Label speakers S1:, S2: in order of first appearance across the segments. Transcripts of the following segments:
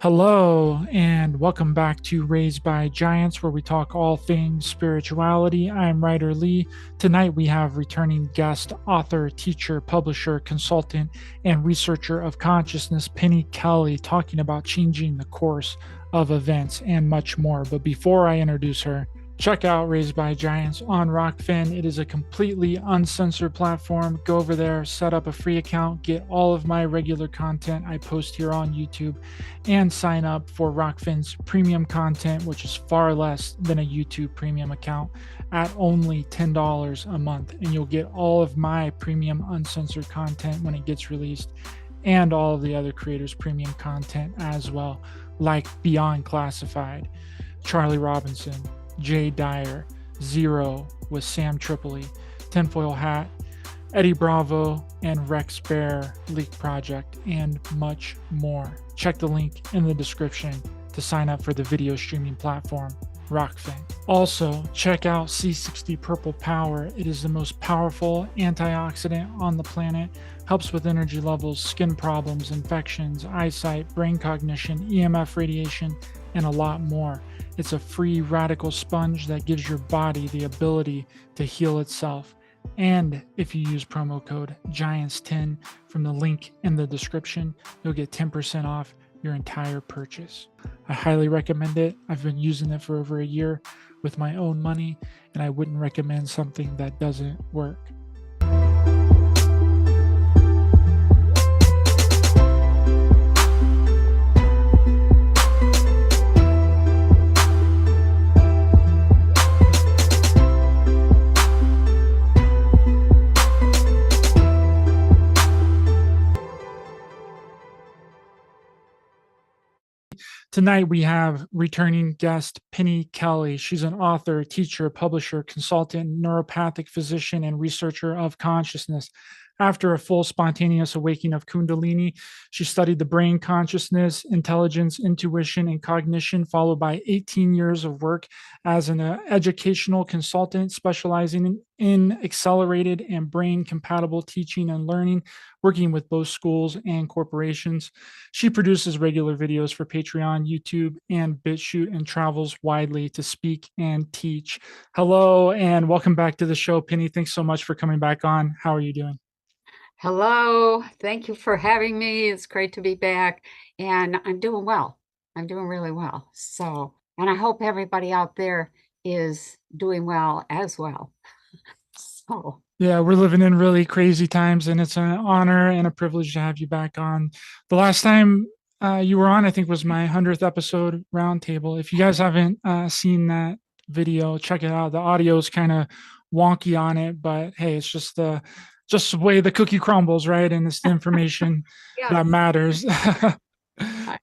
S1: Hello, and welcome back to Raised by Giants, where we talk all things spirituality. I'm Ryder Lee. Tonight we have returning guest, author, teacher, publisher, consultant, and researcher of consciousness, Penny Kelly, talking about changing the course of events and much more. But before I introduce her, check out Raised by Giants on Rokfin. It is a completely uncensored platform. Go over there, set up a free account, get all of my regular content I post here on YouTube, and sign up for Rokfin's premium content, which is far less than a YouTube premium account, at only $10 a month. And you'll get all of my premium uncensored content when it gets released, and all of the other creators' premium content as well, like Beyond Classified, Charlie Robinson, Jay Dyer, Zero with Sam Tripoli, Tinfoil Hat, Eddie Bravo, and Rex Bear Leak Project, and much more. Check the link in the description to sign up for the video streaming platform, Rokfin. Also, check out C60 Purple Power. It is the most powerful antioxidant on the planet. Helps with energy levels, skin problems, infections, eyesight, brain cognition, EMF radiation, and a lot more. It's a free radical sponge that gives your body the ability to heal itself. And if you use promo code GIANTS10 from the link in the description, you'll get 10% off your entire purchase. I highly recommend it. I've been using it for over a year with my own money, and I wouldn't recommend something that doesn't work. Tonight, we have returning guest Penny Kelly. She's an author, teacher, publisher, consultant, neuropathic physician, and researcher of consciousness. After a full spontaneous awakening of Kundalini, she studied the brain, consciousness, intelligence, intuition, and cognition, followed by 18 years of work as an educational consultant specializing in accelerated and brain compatible teaching and learning, working with both schools and corporations. She produces regular videos for Patreon, YouTube, and BitChute, and travels widely to speak and teach. Hello, and welcome back to the show, Penny. Thanks so much for coming back on. How are you doing?
S2: Hello, thank you for having me. It's great to be back, and I'm doing well. I'm doing really well. And I hope everybody out there is doing well as well. So,
S1: Yeah, we're living in really crazy times, and it's an honor and a privilege to have you back on. The last time you were on, I think, was my 100th episode roundtable. If you guys haven't seen that video, check it out. The audio is kind of wonky on it, but hey, it's just the way the cookie crumbles, right? And it's the information that
S2: yes.
S1: matters.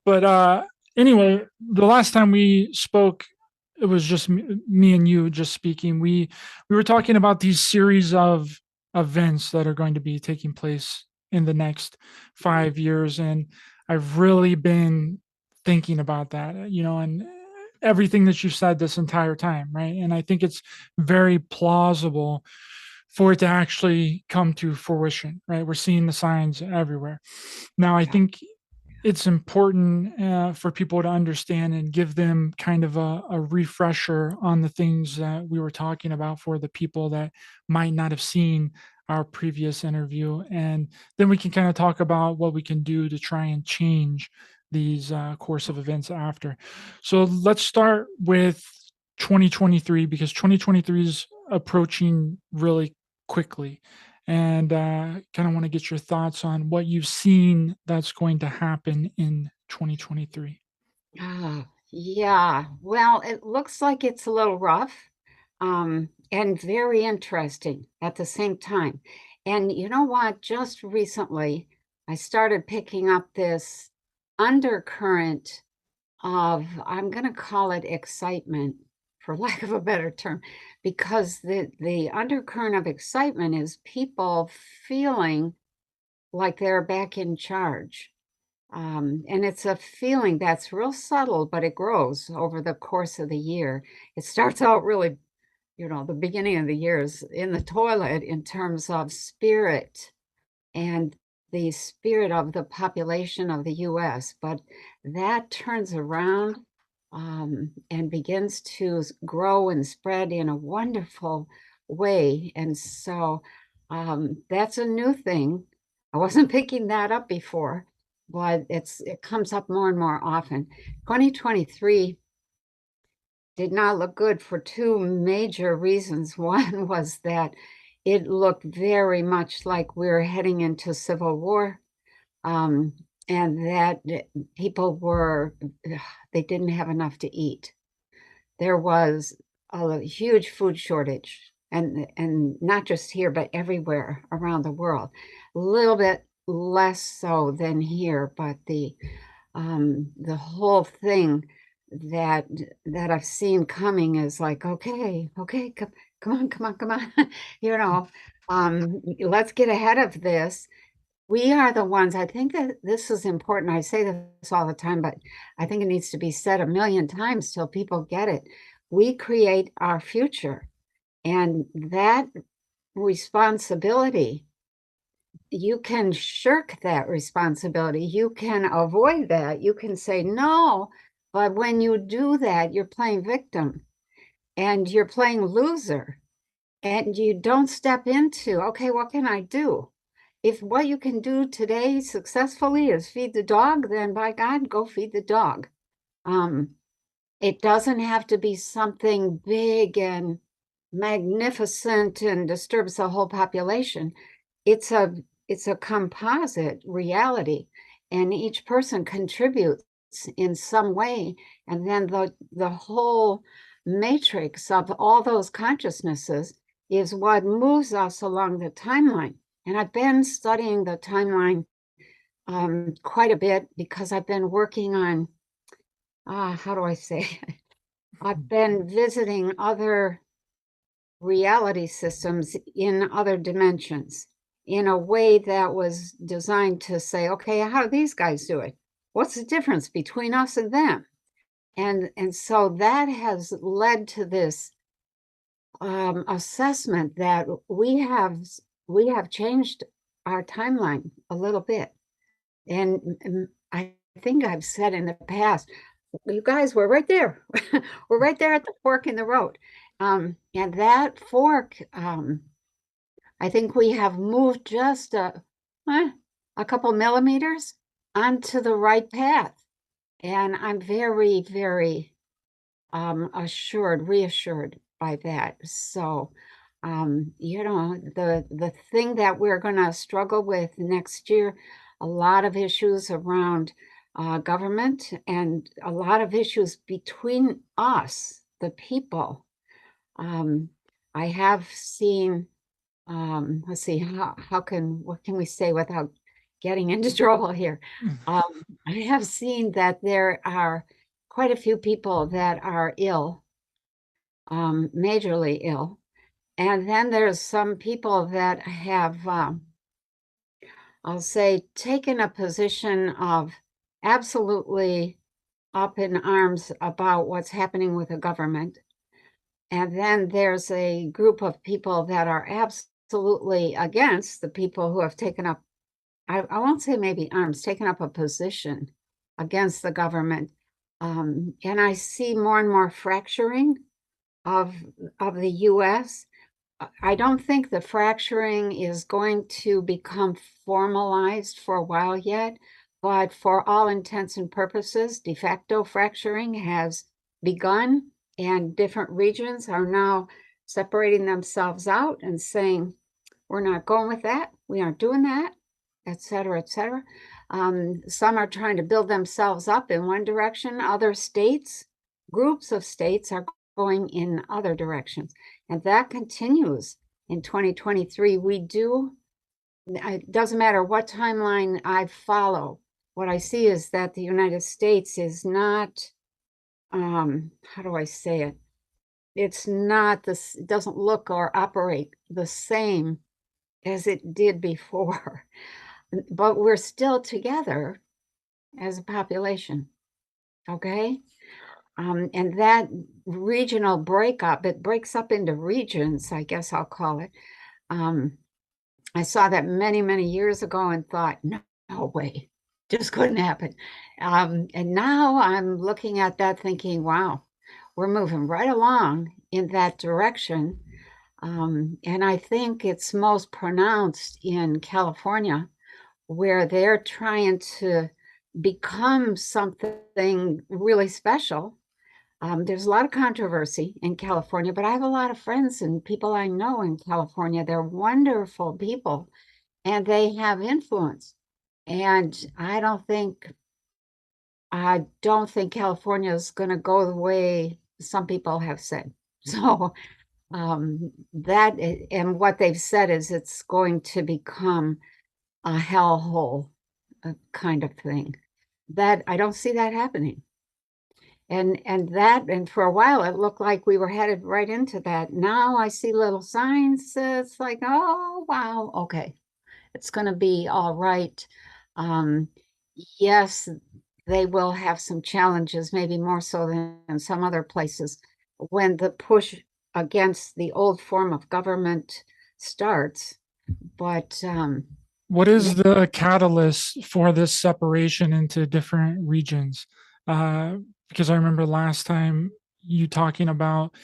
S1: But anyway, the last time we spoke, it was just me and you just speaking. We were talking about these series of events that are going to be taking place in the next 5 years, and I've really been thinking about that, and everything that you've said this entire time, right? And I think it's very plausible for it to actually come to fruition, right? We're seeing the signs everywhere. Now, I think it's important for people to understand and give them kind of a refresher on the things that we were talking about for the people that might not have seen our previous interview. And then we can kind of talk about what we can do to try and change these course of events after. So let's start with 2023, because 2023 is approaching really quickly. And kind of want to get your thoughts on what you've seen that's going to happen in 2023.
S2: Yeah, well, it looks like it's a little rough, and very interesting at the same time. And you know what? Just recently, I started picking up this undercurrent of, I'm going to call it excitement, for lack of a better term, because the undercurrent of excitement is people feeling like they're back in charge. And it's a feeling that's real subtle, but it grows over the course of the year. It starts out really, the beginning of the year is in the toilet in terms of spirit and the spirit of the population of the US, but that turns around and begins to grow and spread in a wonderful way. And so that's a new thing. I wasn't picking that up before, but it comes up more and more often. 2023 did not look good for two major reasons. One was that it looked very much like we're heading into civil war, and that people they didn't have enough to eat. There was a huge food shortage, and not just here, but everywhere around the world. A little bit less so than here, but the whole thing that I've seen coming is like, okay, come on, let's get ahead of this. We are the ones, I think that this is important. I say this all the time, but I think it needs to be said a million times till people get it. We create our future, and that responsibility, you can shirk that responsibility. You can avoid that. You can say no, but when you do that, you're playing victim and you're playing loser, and you don't step into, okay, what can I do? If what you can do today successfully is feed the dog, then by God, go feed the dog. It doesn't have to be something big and magnificent and disturbs the whole population. It's a composite reality, and each person contributes in some way, and then the whole matrix of all those consciousnesses is what moves us along the timeline. And I've been studying the timeline quite a bit because I've been working on how do I say I've been visiting other reality systems in other dimensions in a way that was designed to say, okay, how do these guys do it? What's the difference between us and them? And so that has led to this assessment that we have changed our timeline a little bit. And I think I've said in the past, you guys, we're right there. We're right there at the fork in the road. And that fork, I think we have moved just a couple millimeters onto the right path. And I'm very, very reassured by that. So, the thing that we're going to struggle with next year, a lot of issues around government and a lot of issues between us, the people. I have seen, let's see, what can we say without getting into trouble here? I have seen that there are quite a few people that are ill, majorly ill. And then there's some people that have, I'll say, taken a position of absolutely up in arms about what's happening with the government. And then there's a group of people that are absolutely against the people who have taken up, I won't say maybe arms, taken up a position against the government. And I see more and more fracturing of the US. I don't think the fracturing is going to become formalized for a while yet, but for all intents and purposes, de facto fracturing has begun, and different regions are now separating themselves out and saying, we're not going with that, we aren't doing that, et cetera, et cetera. Some are trying to build themselves up in one direction. Other states, groups of states are going in other directions. And that continues in 2023. It doesn't matter what timeline I follow. What I see is that the United States is not, how do I say it? It's not this, it doesn't look or operate the same as it did before. But we're still together as a population, okay? And that regional breakup, it breaks up into regions, I guess I'll call it. I saw that many, many years ago and thought, no, no way, just couldn't happen. And now I'm looking at that thinking, wow, we're moving right along in that direction. And I think it's most pronounced in California, where they're trying to become something really special. There's a lot of controversy in California, but I have a lot of friends and people I know in California. They're wonderful people and they have influence. And I don't think California is going to go the way some people have said. So that and what they've said is it's going to become a hellhole kind of thing. That I don't see that happening. And for a while it looked like we were headed right into that. Now I see little signs. It's like, oh wow, okay, it's going to be all right. Um, yes, they will have some challenges, maybe more so than some other places, when the push against the old form of government starts. But
S1: What is the catalyst for this separation into different regions? Because I remember last time you talking about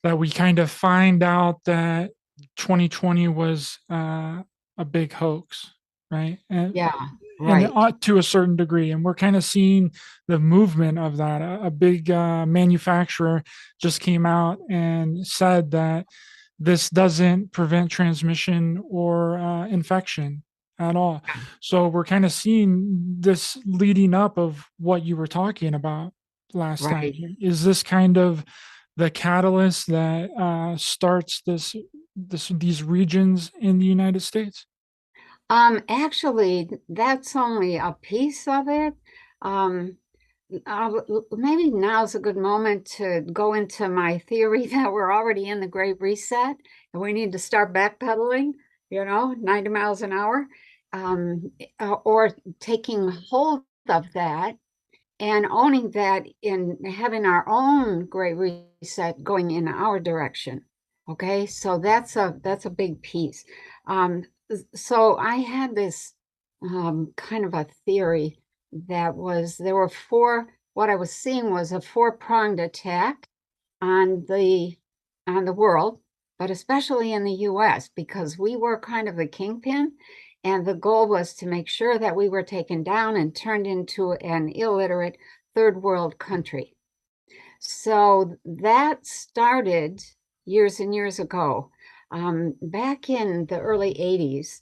S1: that we kind of find out that 2020 was a big hoax, right?
S2: yeah,
S1: And
S2: right.
S1: to a certain degree, and we're kind of seeing the movement of that. A big manufacturer just came out and said that this doesn't prevent transmission or infection at all. So we're kind of seeing this leading up of what you were talking about last time.
S2: Right.
S1: Is this kind of the catalyst that starts these regions in the United States?
S2: Actually, that's only a piece of it. Um, maybe now's a good moment to go into my theory that we're already in the Great Reset and we need to start backpedaling, 90 miles an hour, or taking hold of that and owning that in having our own Great Reset going in our direction. Okay, so that's a big piece. Um, so I had this kind of a theory that was there were four. What I was seeing was a four-pronged attack on the world, but especially in the US, because we were kind of the kingpin, and the goal was to make sure that we were taken down and turned into an illiterate third world country. So that started years and years ago. Back in the early 80s,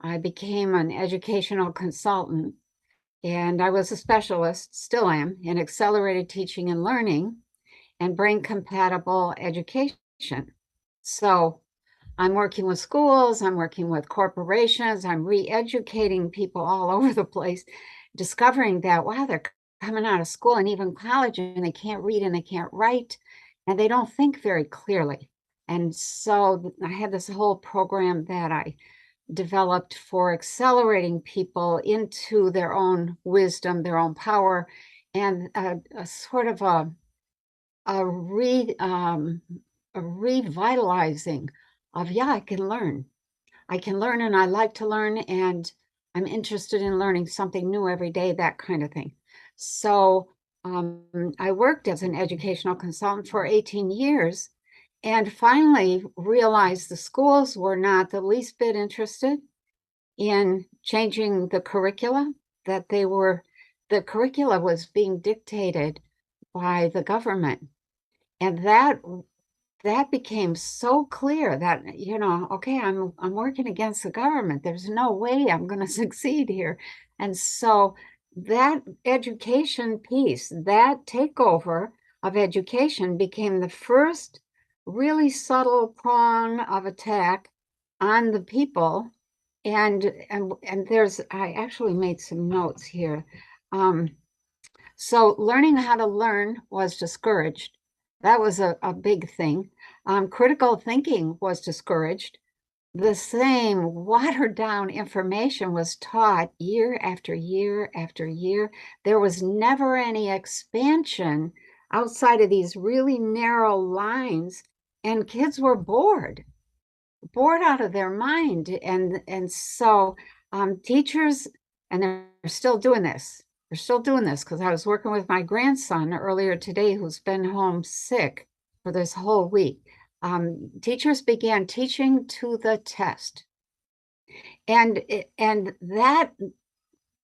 S2: I became an educational consultant and I was a specialist, still am, in accelerated teaching and learning and brain compatible education. So I'm working with schools, I'm working with corporations, I'm re-educating people all over the place, discovering that, wow, they're coming out of school and even college and they can't read and they can't write and they don't think very clearly. And so I had this whole program that I developed for accelerating people into their own wisdom, their own power, and a sort of a re a revitalizing of yeah, I can learn and I like to learn and I'm interested in learning something new every day, that kind of thing. So I worked as an educational consultant for 18 years and finally realized the schools were not the least bit interested in changing the curricula, that the curricula was being dictated by the government. And that became so clear that, okay, I'm working against the government. There's no way I'm going to succeed here. And so that education piece, that takeover of education became the first really subtle prong of attack on the people. And there's I actually made some notes here. Um, so learning how to learn was discouraged. That was a big thing. Critical thinking was discouraged. The same watered down information was taught year after year after year. There was never any expansion outside of these really narrow lines, and kids were bored. bored out of their mind. And so teachers, and they're still doing this. They're still doing this because I was working with my grandson earlier today who's been home sick for this whole week. Teachers began teaching to the test. And that,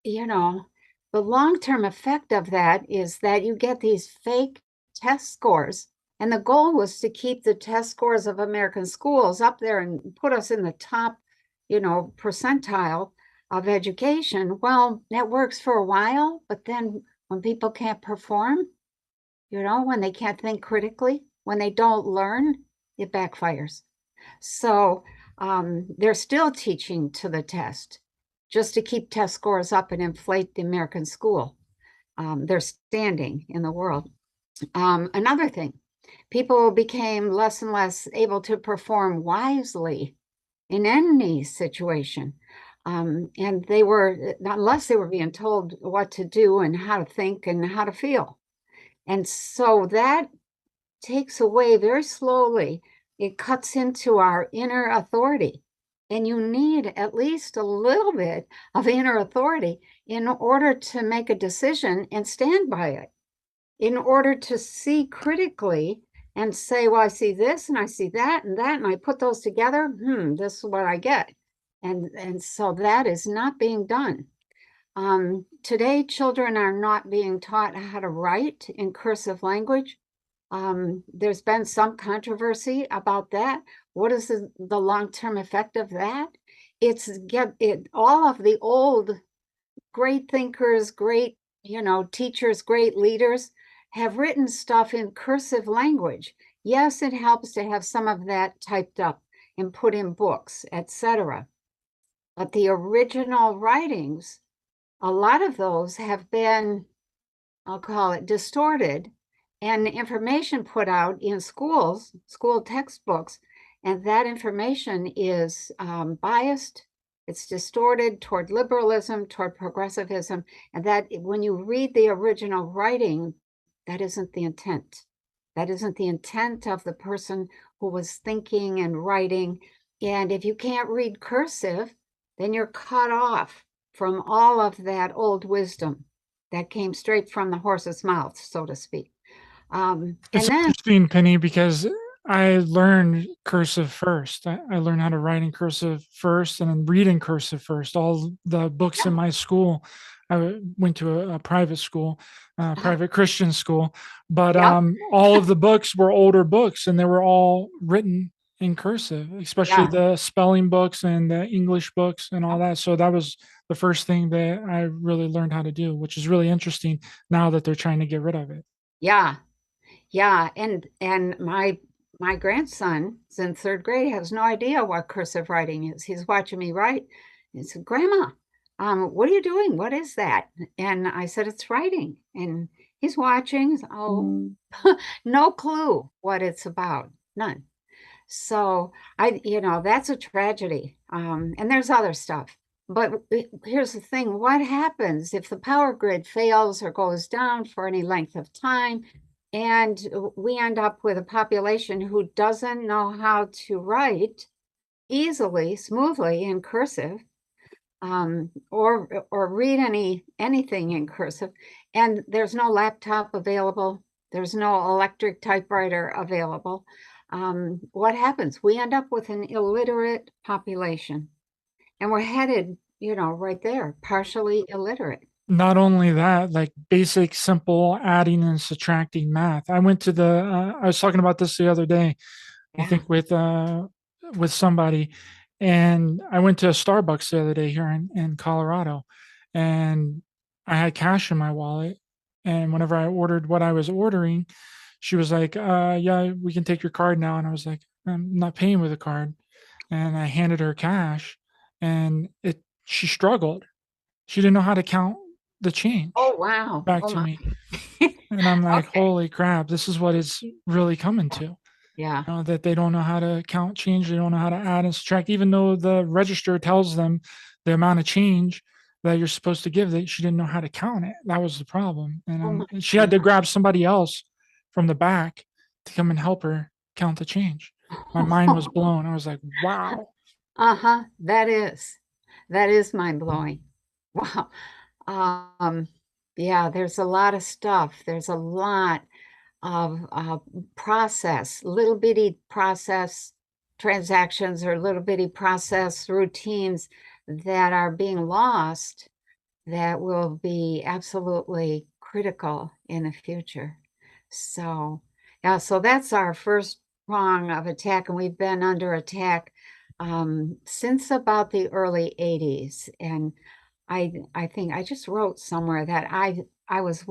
S2: the long-term effect of that is that you get these fake test scores. And the goal was to keep the test scores of American schools up there and put us in the top, percentile of education. Well, that works for a while, but then when people can't perform, when they can't think critically, when they don't learn, it backfires. So they're still teaching to the test just to keep test scores up and inflate the American school. Their standing in the world. Another thing, people became less and less able to perform wisely in any situation. And they were, unless they were being told what to do and how to think and how to feel. And so that takes away very slowly, it cuts into our inner authority. And you need at least a little bit of inner authority in order to make a decision and stand by it, in order to see critically and say, well, I see this and I see that, and I put those together. This is what I get. And so that is not being done. Today, children are not being taught how to write in cursive language. There's been some controversy about that. What is the long-term effect of that? It's all of the old great thinkers, great, teachers, great leaders have written stuff in cursive language. Yes, it helps to have some of that typed up and put in books, etc. But the original writings, a lot of those have been, I'll call it, distorted, and information put out in schools, school textbooks, and that information is biased. It's distorted toward liberalism, toward progressivism, and that when you read the original writing, that isn't the intent. That isn't the intent of the person who was thinking and writing. And if you can't read cursive, then you're cut off from all of that old wisdom that came straight from the horse's mouth, so to speak.
S1: It's
S2: And then,
S1: interesting, Penny, because I learned cursive first. I learned how to write in cursive first and then read in cursive first. All the books in
S2: yeah,
S1: my school, went to a private school,
S2: uh,
S1: private Christian school, but
S2: yep,
S1: all of the books were older books and they were all written in cursive, especially
S2: yeah,
S1: the spelling books and the English books and all
S2: yep,
S1: that. So that was the first thing that I really learned how to do, which is really interesting now that they're trying to get rid of it.
S2: yeah, yeah. And my grandson is in third grade, has no idea what cursive writing is. He's watching me write. He said, Grandma, what are you doing? What is that? And I said, it's writing. And he's watching. Oh, no clue what it's about. None. So that's a tragedy. And there's other stuff. But here's the thing, what happens if the power grid fails or goes down for any length of time, and we end up with a population who doesn't know how to write easily, smoothly in cursive, or read anything in cursive, and there's no laptop available, there's no electric typewriter available. What happens? We end up with an illiterate population, and we're headed, right there, partially illiterate.
S1: Not only that, like basic, simple adding and subtracting math. I went to I was talking about this the other day, I
S2: Yeah,
S1: think with somebody, and I went to a Starbucks the other day here in Colorado, and I had cash in my wallet. And whenever I ordered what I was ordering, she was like, yeah, we can take your card now. And I was like, I'm not paying with a card. And I handed her cash, and she struggled. She didn't know how to count the change
S2: oh wow,
S1: back
S2: oh
S1: to
S2: my.
S1: me. And I'm like,
S2: Okay,
S1: holy crap, this is what it's really coming to.
S2: yeah,
S1: That they don't know how to count change, they don't know how to add and subtract, even though the register tells them the amount of change that you're supposed to give. That she didn't know how to count it. That was the problem, and
S2: oh my
S1: she had to
S2: God.
S1: grab somebody else from the back to come and help her count the change. My mind was blown. I was like, wow.
S2: Uh-huh, that is mind blowing. Wow. Um, yeah, there's a lot of stuff. There's a lot of process, little bitty process transactions or little bitty process routines that are being lost that will be absolutely critical in the future. So, yeah, so that's our first prong of attack, and we've been under attack since about the early 80s. And I think I just wrote somewhere that I was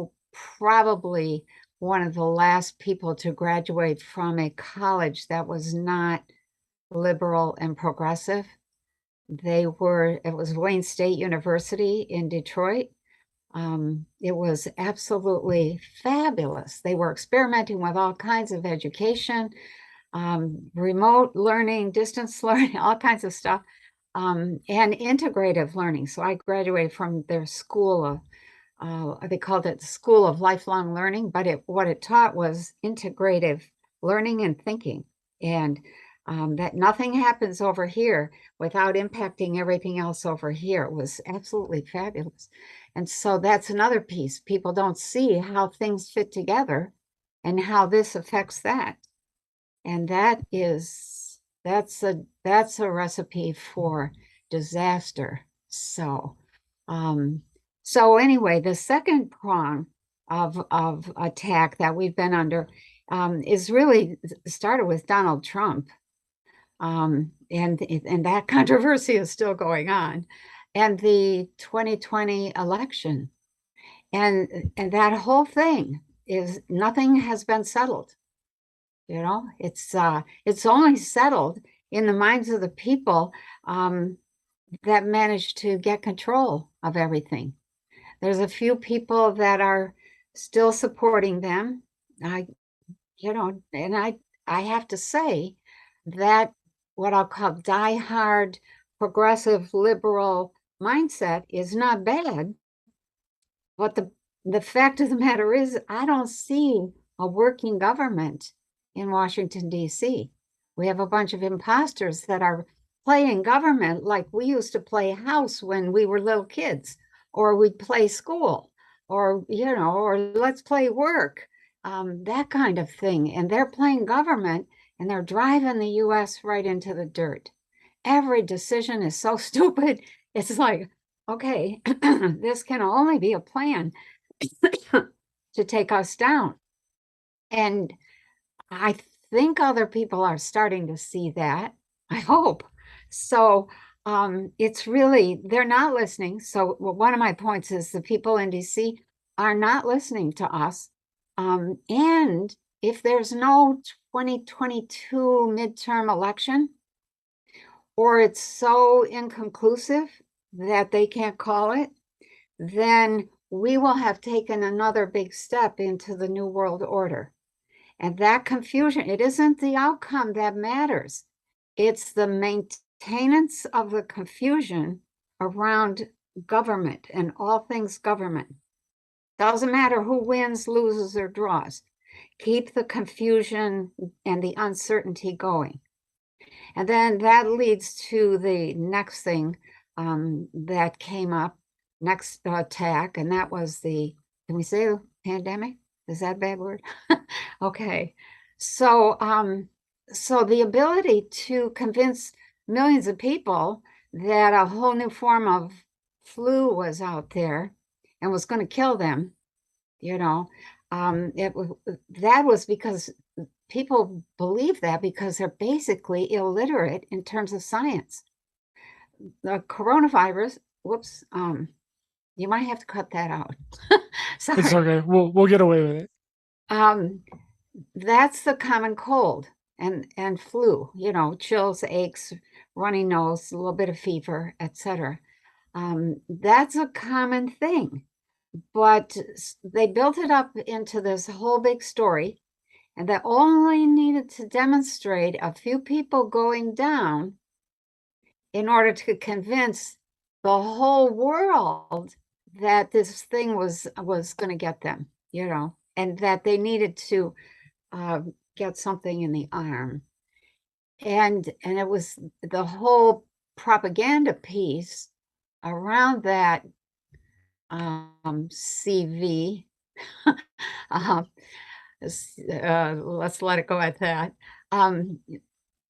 S2: probably one of the last people to graduate from a college that was not liberal and progressive. It was Wayne State University in Detroit. It was absolutely fabulous. They were experimenting with all kinds of education, remote learning, distance learning, all kinds of stuff, and integrative learning. So I graduated from their school of, they called it the School of Lifelong Learning, but what it taught was integrative learning and thinking, and that nothing happens over here without impacting everything else over here. It was absolutely fabulous. And so that's another piece. People don't see how things fit together and how this affects that. And that's a recipe for disaster. Um, so anyway, the second prong of attack that we've been under is really started with Donald Trump. And that controversy is still going on. And the 2020 election. And that whole thing is nothing has been settled. You know, it's only settled in the minds of the people that managed to get control of everything. There's a few people that are still supporting them. I, you know, and I have to say that what I'll call diehard progressive liberal mindset is not bad. But the fact of the matter is, I don't see a working government in Washington, D.C. We have a bunch of imposters that are playing government like we used to play house when we were little kids, or we'd play school, or, or let's play work, that kind of thing. And they're playing government and they're driving the U.S. right into the dirt. Every decision is so stupid. It's like, okay, this can only be a plan to take us down. And I think other people are starting to see that. I hope. So it's really, they're not listening. So one of my points is the people in DC are not listening to us. And if there's no 2022 midterm election, or it's so inconclusive that they can't call it, then we will have taken another big step into the New World Order. And that confusion, it isn't the outcome that matters. It's the maintenance of the confusion around government and all things government. Doesn't matter who wins, loses, or draws. Keep the confusion and the uncertainty going. And then that leads to the next thing that came up, next attack, and that was can we say pandemic? Is that a bad word? Okay. So, so the ability to convince millions of people that a whole new form of flu was out there and was going to kill them, that was because people believe that because they're basically illiterate in terms of science. The coronavirus, whoops, you might have to cut that out.
S1: It's
S2: Sorry.
S1: okay. We'll get away with it.
S2: That's the common cold and flu, chills, aches, runny nose, a little bit of fever, etc. That's a common thing, but they built it up into this whole big story. And that only needed to demonstrate a few people going down in order to convince the whole world that this thing was going to get them, and that they needed to get something in the arm. And it was the whole propaganda piece around that CV. Let's let it go at that.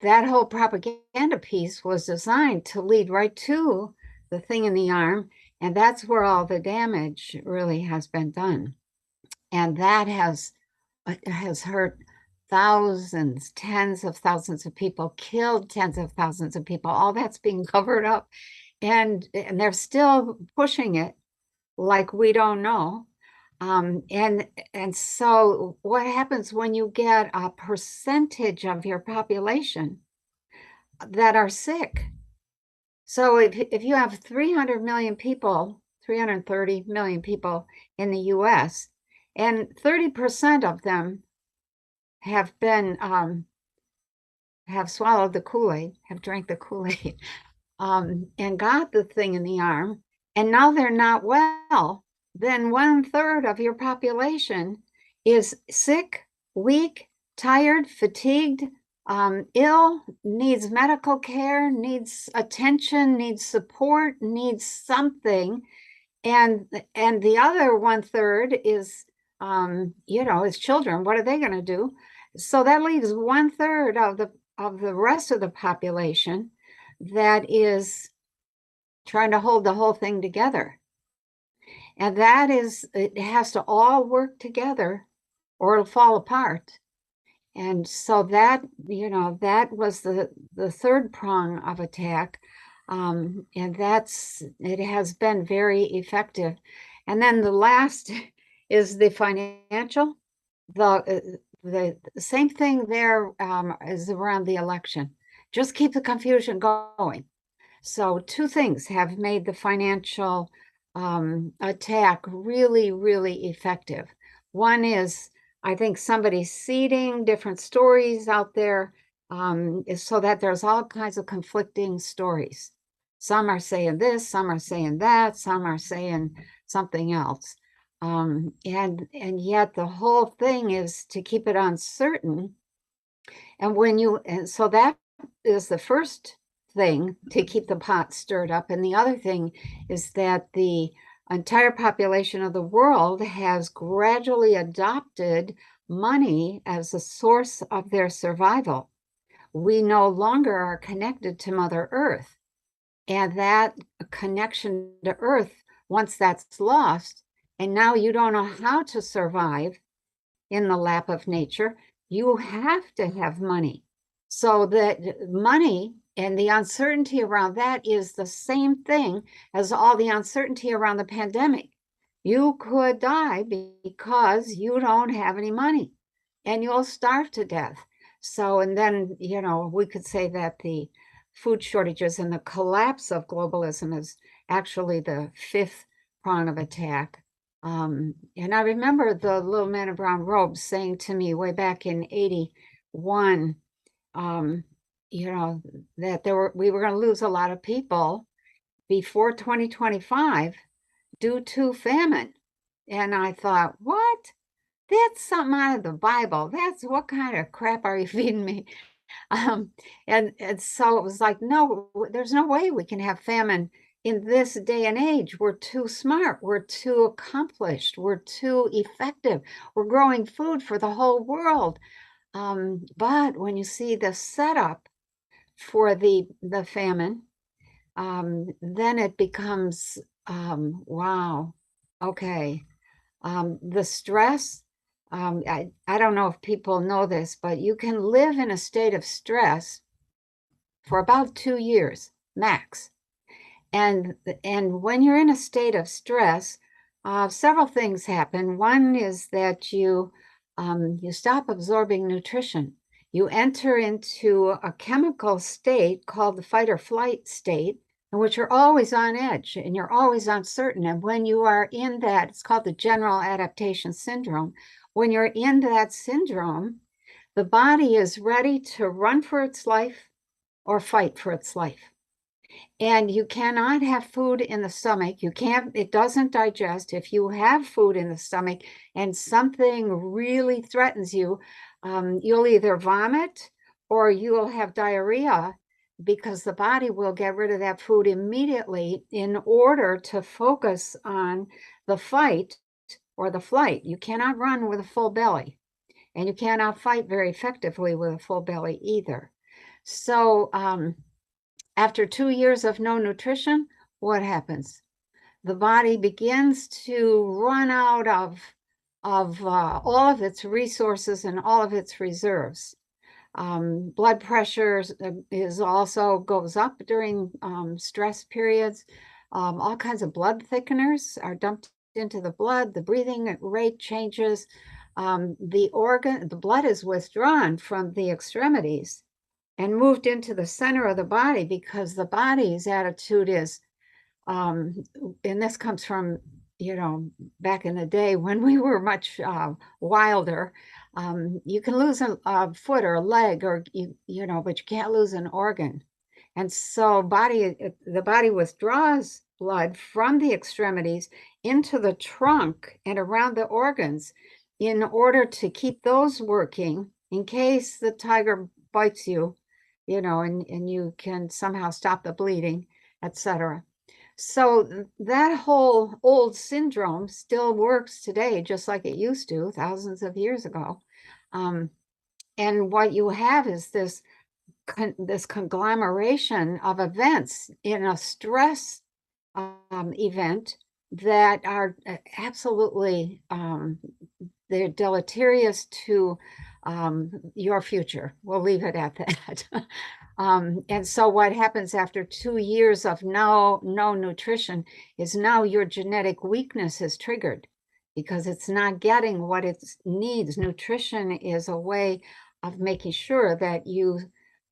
S2: That whole propaganda piece was designed to lead right to the thing in the arm, and that's where all the damage really has been done. And that has hurt thousands, tens of thousands of people, killed tens of thousands of people. All that's being covered up, and they're still pushing it like we don't know. And so what happens when you get a percentage of your population that are sick? So if you have 300 million people, 330 million people in the US, and 30% of them have been have swallowed the Kool-Aid, have drank the Kool-Aid, and got the thing in the arm, and now they're not well, then 1/3 of your population is sick, weak, tired, fatigued, ill, needs medical care, needs attention, needs support, needs something. And the other 1/3 is, is children. What are they going to do? So that leaves 1/3 of the rest of the population that is trying to hold the whole thing together. And that is, it has to all work together or it'll fall apart. And so that, that was the third prong of attack. And it has been very effective. And then the last is the financial. The same thing there is around the election. Just keep the confusion going. So two things have made the financial attack really, really effective. One is, I think, somebody seeding different stories out there so that there's all kinds of conflicting stories. Some are saying this, some are saying that, some are saying something else. And yet the whole thing is to keep it uncertain. And so that is the first thing to keep the pot stirred up. And the other thing is that the entire population of the world has gradually adopted money as a source of their survival. We no longer are connected to Mother Earth. And that connection to Earth, once that's lost, and now you don't know how to survive in the lap of nature, you have to have money. So that money and the uncertainty around that is the same thing as all the uncertainty around the pandemic. You could die because you don't have any money and you'll starve to death. So, and then, we could say that the food shortages and the collapse of globalism is actually the fifth prong of attack. And I remember the little man in brown robes saying to me way back in 81, that we were going to lose a lot of people before 2025 due to famine. And I thought, what? That's something out of the Bible. That's what kind of crap are you feeding me? And so it was like, no, there's no way we can have famine in this day and age. We're too smart. We're too accomplished. We're too effective. We're growing food for the whole world. But when you see the setup for the famine, then it becomes, wow, okay. The stress, I don't know if people know this, but you can live in a state of stress for about 2 years max. And when you're in a state of stress, several things happen. One is that you stop absorbing nutrition. You enter into a chemical state called the fight or flight state, in which you're always on edge and you're always uncertain. And when you are in that, it's called the general adaptation syndrome. When you're in that syndrome, the body is ready to run for its life or fight for its life. And you cannot have food in the stomach. It doesn't digest. If you have food in the stomach and something really threatens you, you'll either vomit or you will have diarrhea because the body will get rid of that food immediately in order to focus on the fight or the flight. You cannot run with a full belly, and you cannot fight very effectively with a full belly either. So after 2 years of no nutrition, what happens? The body begins to run out of all of its resources and all of its reserves. Blood pressure is also goes up during stress periods. All kinds of blood thickeners are dumped into the blood. The breathing rate changes. The blood is withdrawn from the extremities and moved into the center of the body because the body's attitude is, and this comes from, back in the day when we were much wilder. You can lose a foot or a leg, or but you can't lose an organ. And so the body withdraws blood from the extremities into the trunk and around the organs in order to keep those working in case the tiger bites you, and you can somehow stop the bleeding, etc. So that whole old syndrome still works today, just like it used to thousands of years ago. And what you have is this conglomeration of events in a stress event that are absolutely they're deleterious to your future. We'll leave it at that. And so what happens after 2 years of no nutrition is now your genetic weakness is triggered because it's not getting what it needs. Nutrition is a way of making sure that you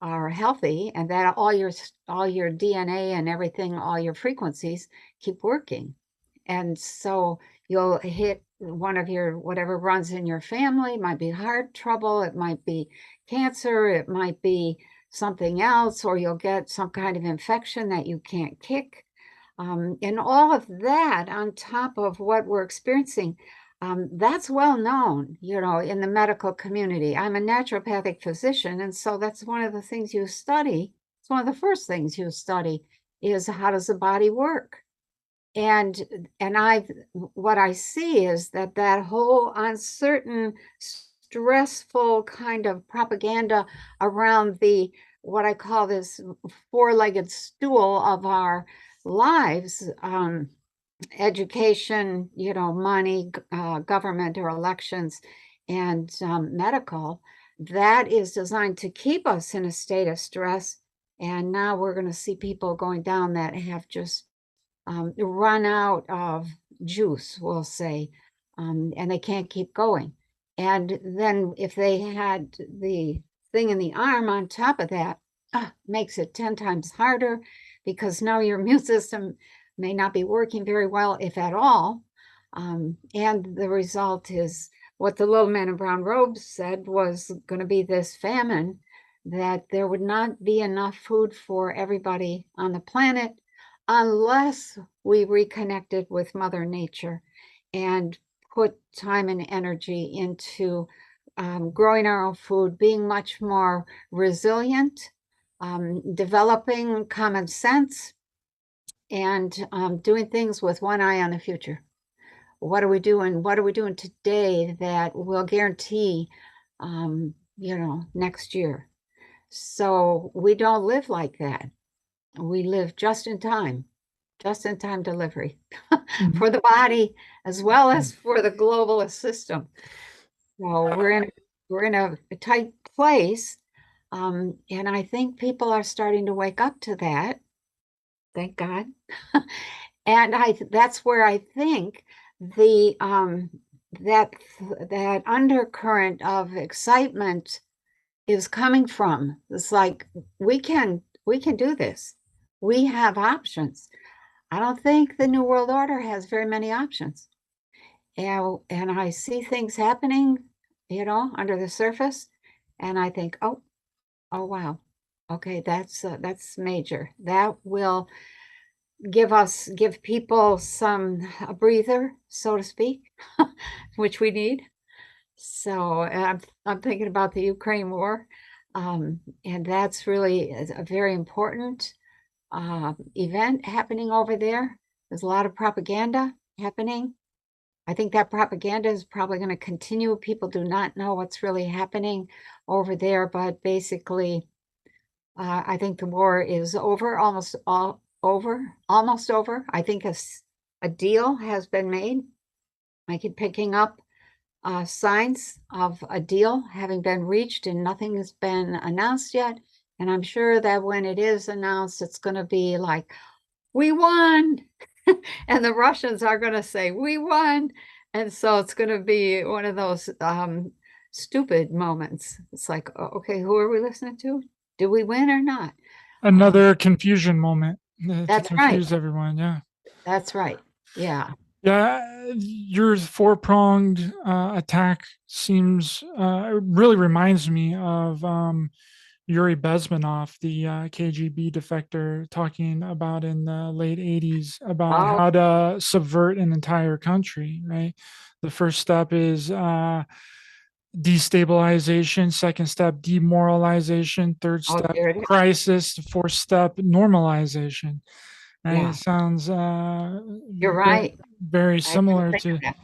S2: are healthy and that all your DNA and everything, all your frequencies keep working. And so you'll hit one of your whatever runs in your family. It might be heart trouble, it might be cancer, it might be something else, or you'll get some kind of infection that you can't kick. And all of that on top of what we're experiencing, that's well known, in the medical community. I'm a naturopathic physician, and so that's one of the things you study. It's one of the first things you study is how does the body work? And what I see is that whole uncertain, stressful kind of propaganda around what I call this four-legged stool of our lives, education, money, government or elections, and medical, that is designed to keep us in a state of stress. And now we're going to see people going down that have just run out of juice, we'll say, and they can't keep going. And then if they had the thing in the arm on top of that, makes it 10 times harder because now your immune system may not be working very well, if at all. And the result is what the little man in brown robes said was going to be this famine, that there would not be enough food for everybody on the planet unless we reconnected with Mother Nature and put time and energy into growing our own food, being much more resilient, developing common sense, and doing things with one eye on the future. What are we doing? What are we doing today that will guarantee, next year? So we don't live like that. We live just in time delivery for the body as well as for the globalist system. So we're in a tight place, and I think people are starting to wake up to that. Thank God. And that's where I think the that undercurrent of excitement is coming from. It's like we can do this. We have options. I don't think the New World Order has very many options. And I see things happening, under the surface, and I think, oh wow, okay, that's major. That will give people a breather, so to speak, which we need. So I'm thinking about the Ukraine war. And that's really a very important event happening over there. There's a lot of propaganda happening. I think that propaganda is probably going to continue. People do not know what's really happening over there, but basically, I think the war is over, almost over. I think a deal has been made. I keep picking up signs of a deal having been reached, and nothing has been announced yet. And I'm sure that when it is announced, it's going to be like, we won. And the Russians are going to say, we won. And so it's going to be one of those stupid moments. It's like, okay, who are we listening to? Did we win or not?
S1: Another confusion moment to
S2: That's right.
S1: confuse everyone. Yeah.
S2: That's right. Yeah.
S1: Yeah, your four-pronged attack seems really reminds me of Yuri Bezmenov, the KGB defector, talking about in the late 80s about
S2: Oh,
S1: how to subvert an entire country, right? The first step is destabilization, second step, demoralization, third
S2: oh,
S1: step,
S2: there it is.
S1: crisis, fourth step, normalization. Right? It
S2: Yeah.
S1: sounds
S2: You're right.
S1: very
S2: I didn't
S1: similar
S2: think
S1: to
S2: of that.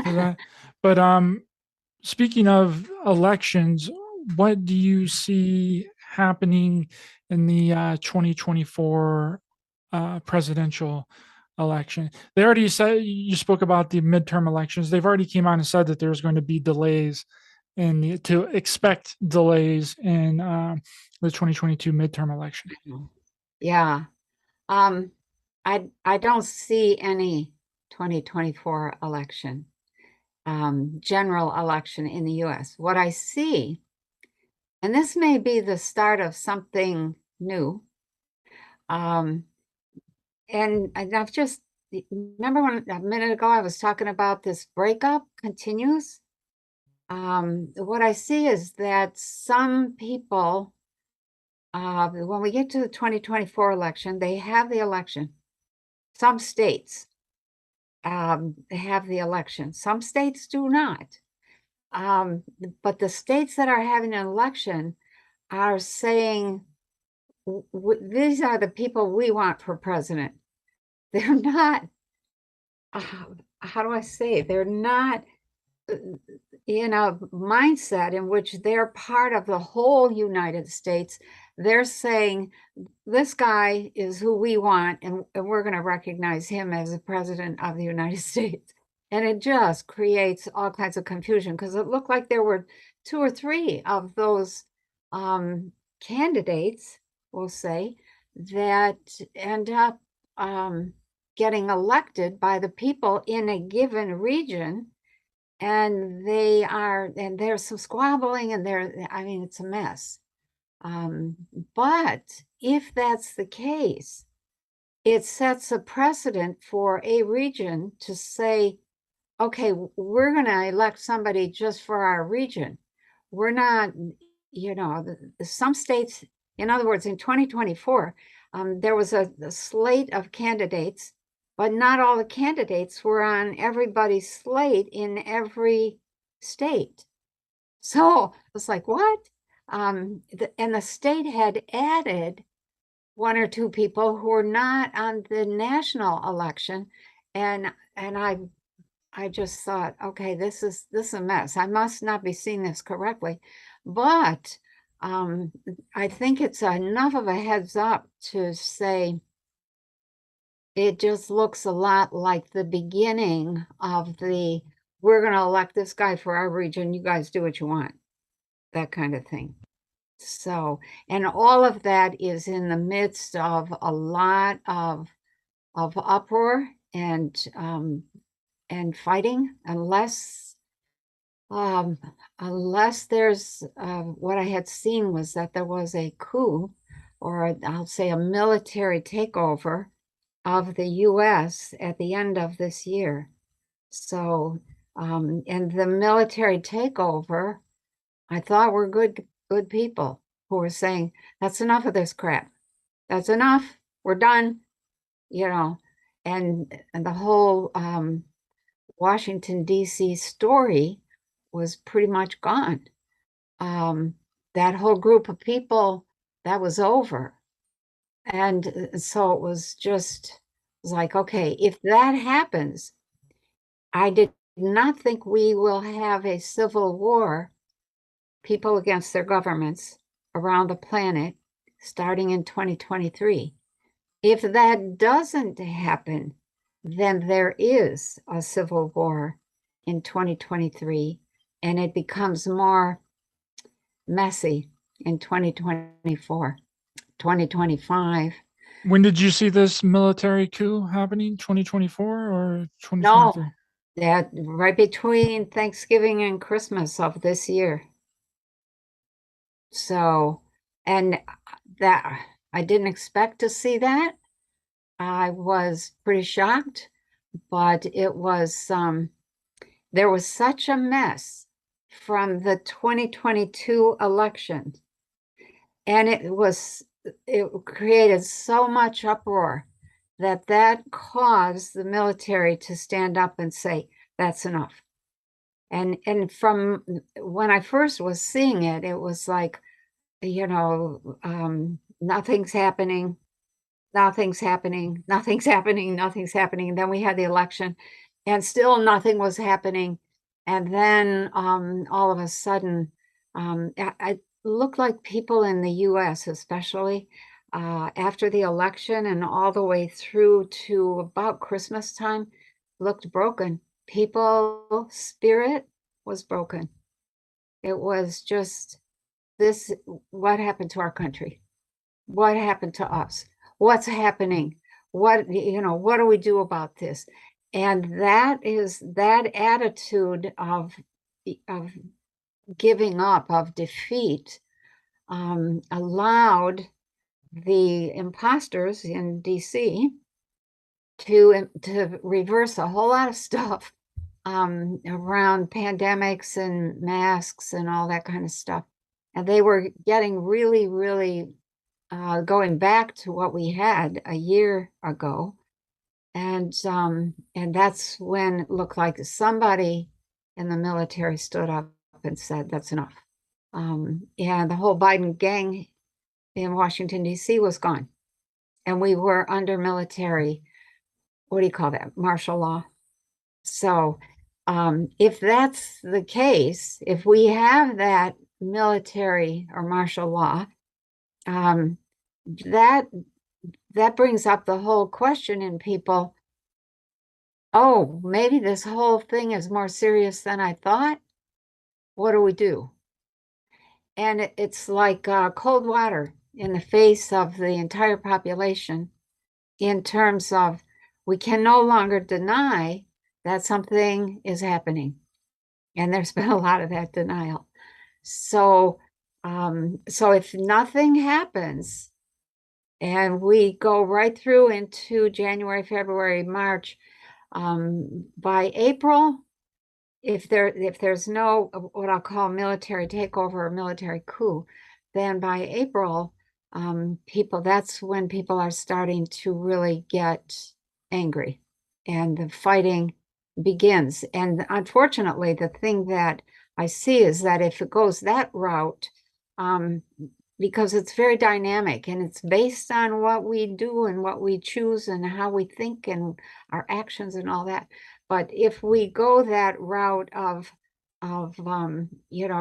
S1: that. But speaking of elections, what do you see happening in the 2024 presidential election? They already said, you spoke about the midterm elections. They've already came out and said that there's going to be delays to expect delays in the 2022 midterm election.
S2: Yeah. Um, I don't see any 2024 election, general election in the US. What I see, and this may be the start of something new, um, and I've just remember when a minute ago I was talking about this breakup continues. What I see is that some people, when we get to the 2024 election, they have the election. Some states have the election. Some states do not. But the states that are having an election are saying, these are the people we want for president. They're not, uh, how do I say? They're not in a mindset in which they're part of the whole United States. They're saying, this guy is who we want, and we're going to recognize him as the president of the United States. And it just creates all kinds of confusion because it looked like there were two or three of those candidates, we'll say, that end up getting elected by the people in a given region. And there's some squabbling, and I mean, it's a mess. But if that's the case, it sets a precedent for a region to say, okay, we're going to elect somebody just for our region. We're not, some states, in other words, in 2024, there was a slate of candidates, but not all the candidates were on everybody's slate in every state. So it's like, what? And the state had added one or two people who were not on the national election. And I just thought, okay, this is a mess. I must not be seeing this correctly. But I think it's enough of a heads up to say it just looks a lot like the beginning of we're going to elect this guy for our region. You guys do what you want, that kind of thing. So, and all of that is in the midst of a lot of uproar and fighting, unless there's what I had seen was that there was a coup, or I'll say a military takeover of the US at the end of this year. So, and the military takeover, I thought were good people who were saying, that's enough of this crap. That's enough. We're done, you know. And the whole Washington, D.C. story was pretty much gone. that whole group of people, that was over. And so it was like, okay, if that happens, I did not think we will have a civil war, people against their governments around the planet, starting in 2023. If that doesn't happen, then there is a civil war in 2023, and it becomes more messy in 2024, 2025.
S1: When did you see this military coup happening? 2024 or
S2: No,
S1: 2023?
S2: that right between Thanksgiving and Christmas of this year. So, and that I didn't expect to see that. I was pretty shocked, but it was there was such a mess from the 2022 election, and it created so much uproar that caused the military to stand up and say, that's enough. And from when I first was seeing it, it was like, nothing's happening, nothing's happening, nothing's happening, nothing's happening. And then we had the election, and still nothing was happening. And then all of a sudden, it looked like people in the US, especially after the election and all the way through to about Christmas time, looked broken. People's spirit was broken. It was just this, what happened to our country? What happened to us? What's happening? What do we do about this? And that is that attitude of giving up, of defeat, allowed the imposters in DC to reverse a whole lot of stuff around pandemics and masks and all that kind of stuff. And they were getting really, really going back to what we had a year ago. And that's when it looked like somebody in the military stood up and said, that's enough. And the whole Biden gang in Washington, D.C. was gone. And we were under military, what do you call that? Martial law. So if that's the case, if we have that military or martial law, that brings up the whole question in people. Oh, maybe this whole thing is more serious than I thought. What do we do? And it's like cold water in the face of the entire population in terms of we can no longer deny that something is happening. And there's been a lot of that denial. So, so if nothing happens and we go right through into January, February, March, by April, if there's no what I'll call military takeover or military coup, then by April, that's when people are starting to really get angry and the fighting begins. And unfortunately, the thing that I see is that if it goes that route, because it's very dynamic and it's based on what we do and what we choose and how we think and our actions and all that. But if we go that route of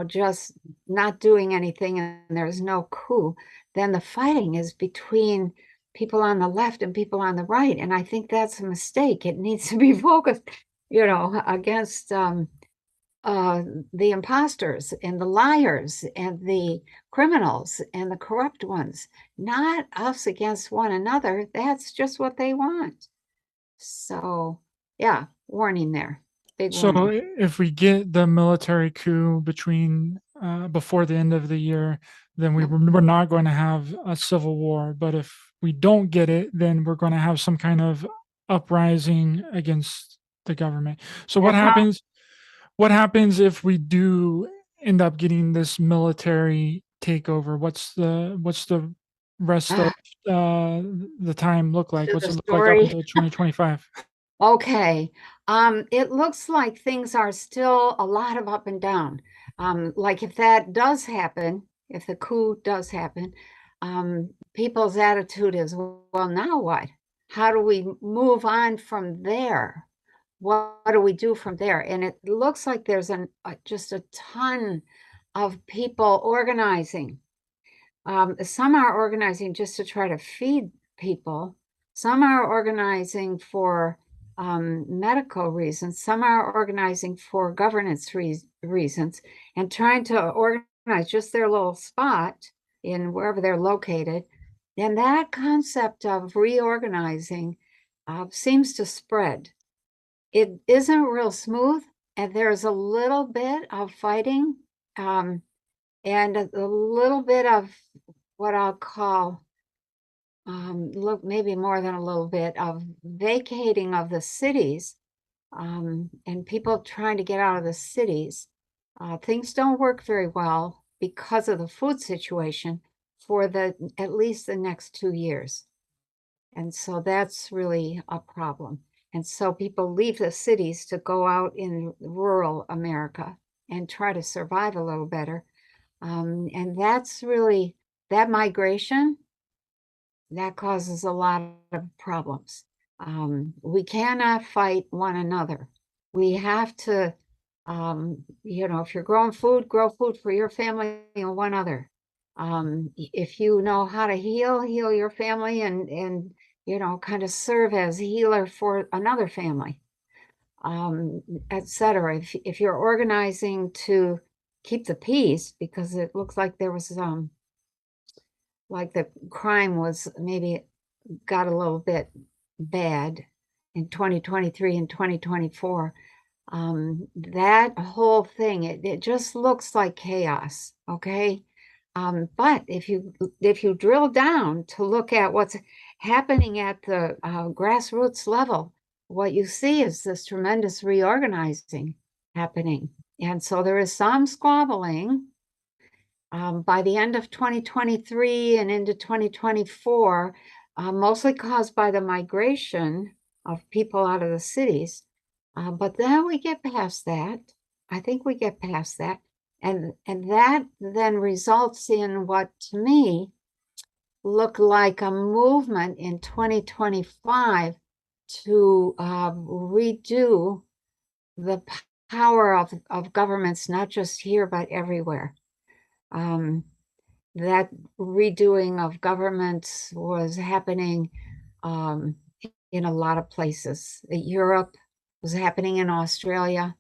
S2: just not doing anything and there's no coup, then the fighting is between people on the left and people on the right. And I think that's a mistake. It needs to be focused, against the imposters and the liars and the criminals and the corrupt ones, not us against one another. That's just what they want. So, yeah, warning there. Big
S1: So
S2: warning.
S1: if we get the military coup before the end of the year, then
S2: Yep.
S1: we're not going to have a civil war. But if we don't get it, then we're going to have some kind of uprising against the government. So
S2: That's how.
S1: what happens if we do end up getting this military takeover? What's the rest of the time look like?
S2: To
S1: What's
S2: the
S1: it look like up
S2: story.
S1: until 2025?
S2: Okay. It looks like things are still a lot of up and down. Like if that does happen, if the coup does happen, people's attitude is, well, now what? How do we move on from there? What do we do from there? And it looks like there's just a ton of people organizing. Some are organizing just to try to feed people. Some are organizing for medical reasons. Some are organizing for governance reasons and trying to organize just their little spot in wherever they're located. And that concept of reorganizing seems to spread. It isn't real smooth, and there's a little bit of fighting and a little bit of what I'll call, look, maybe more than a little bit of vacating of the cities and people trying to get out of the cities. Things don't work very well because of the food situation for at least the next 2 years. And so that's really a problem. And so people leave the cities to go out in rural America and try to survive a little better. And that's really, that migration, that causes a lot of problems. We cannot fight one another. We have to, if you're growing food, grow food for your family and one other. If you know how to heal your family and kind of serve as healer for another family, etc. If you're organizing to keep the peace, because it looks like there was like the crime was maybe got a little bit bad in 2023 and 2024. That whole thing, it just looks like chaos, okay? But if you drill down to look at what's happening at the grassroots level, what you see is this tremendous reorganizing happening. And so there is some squabbling. By the end of 2023 and into 2024, mostly caused by the migration of people out of the cities. But then we get past that. I think we get past that. And that then results in what to me looked like a movement in 2025 to redo the power of governments, not just here, but everywhere. That redoing of governments was happening in a lot of places. Europe was happening in Australia.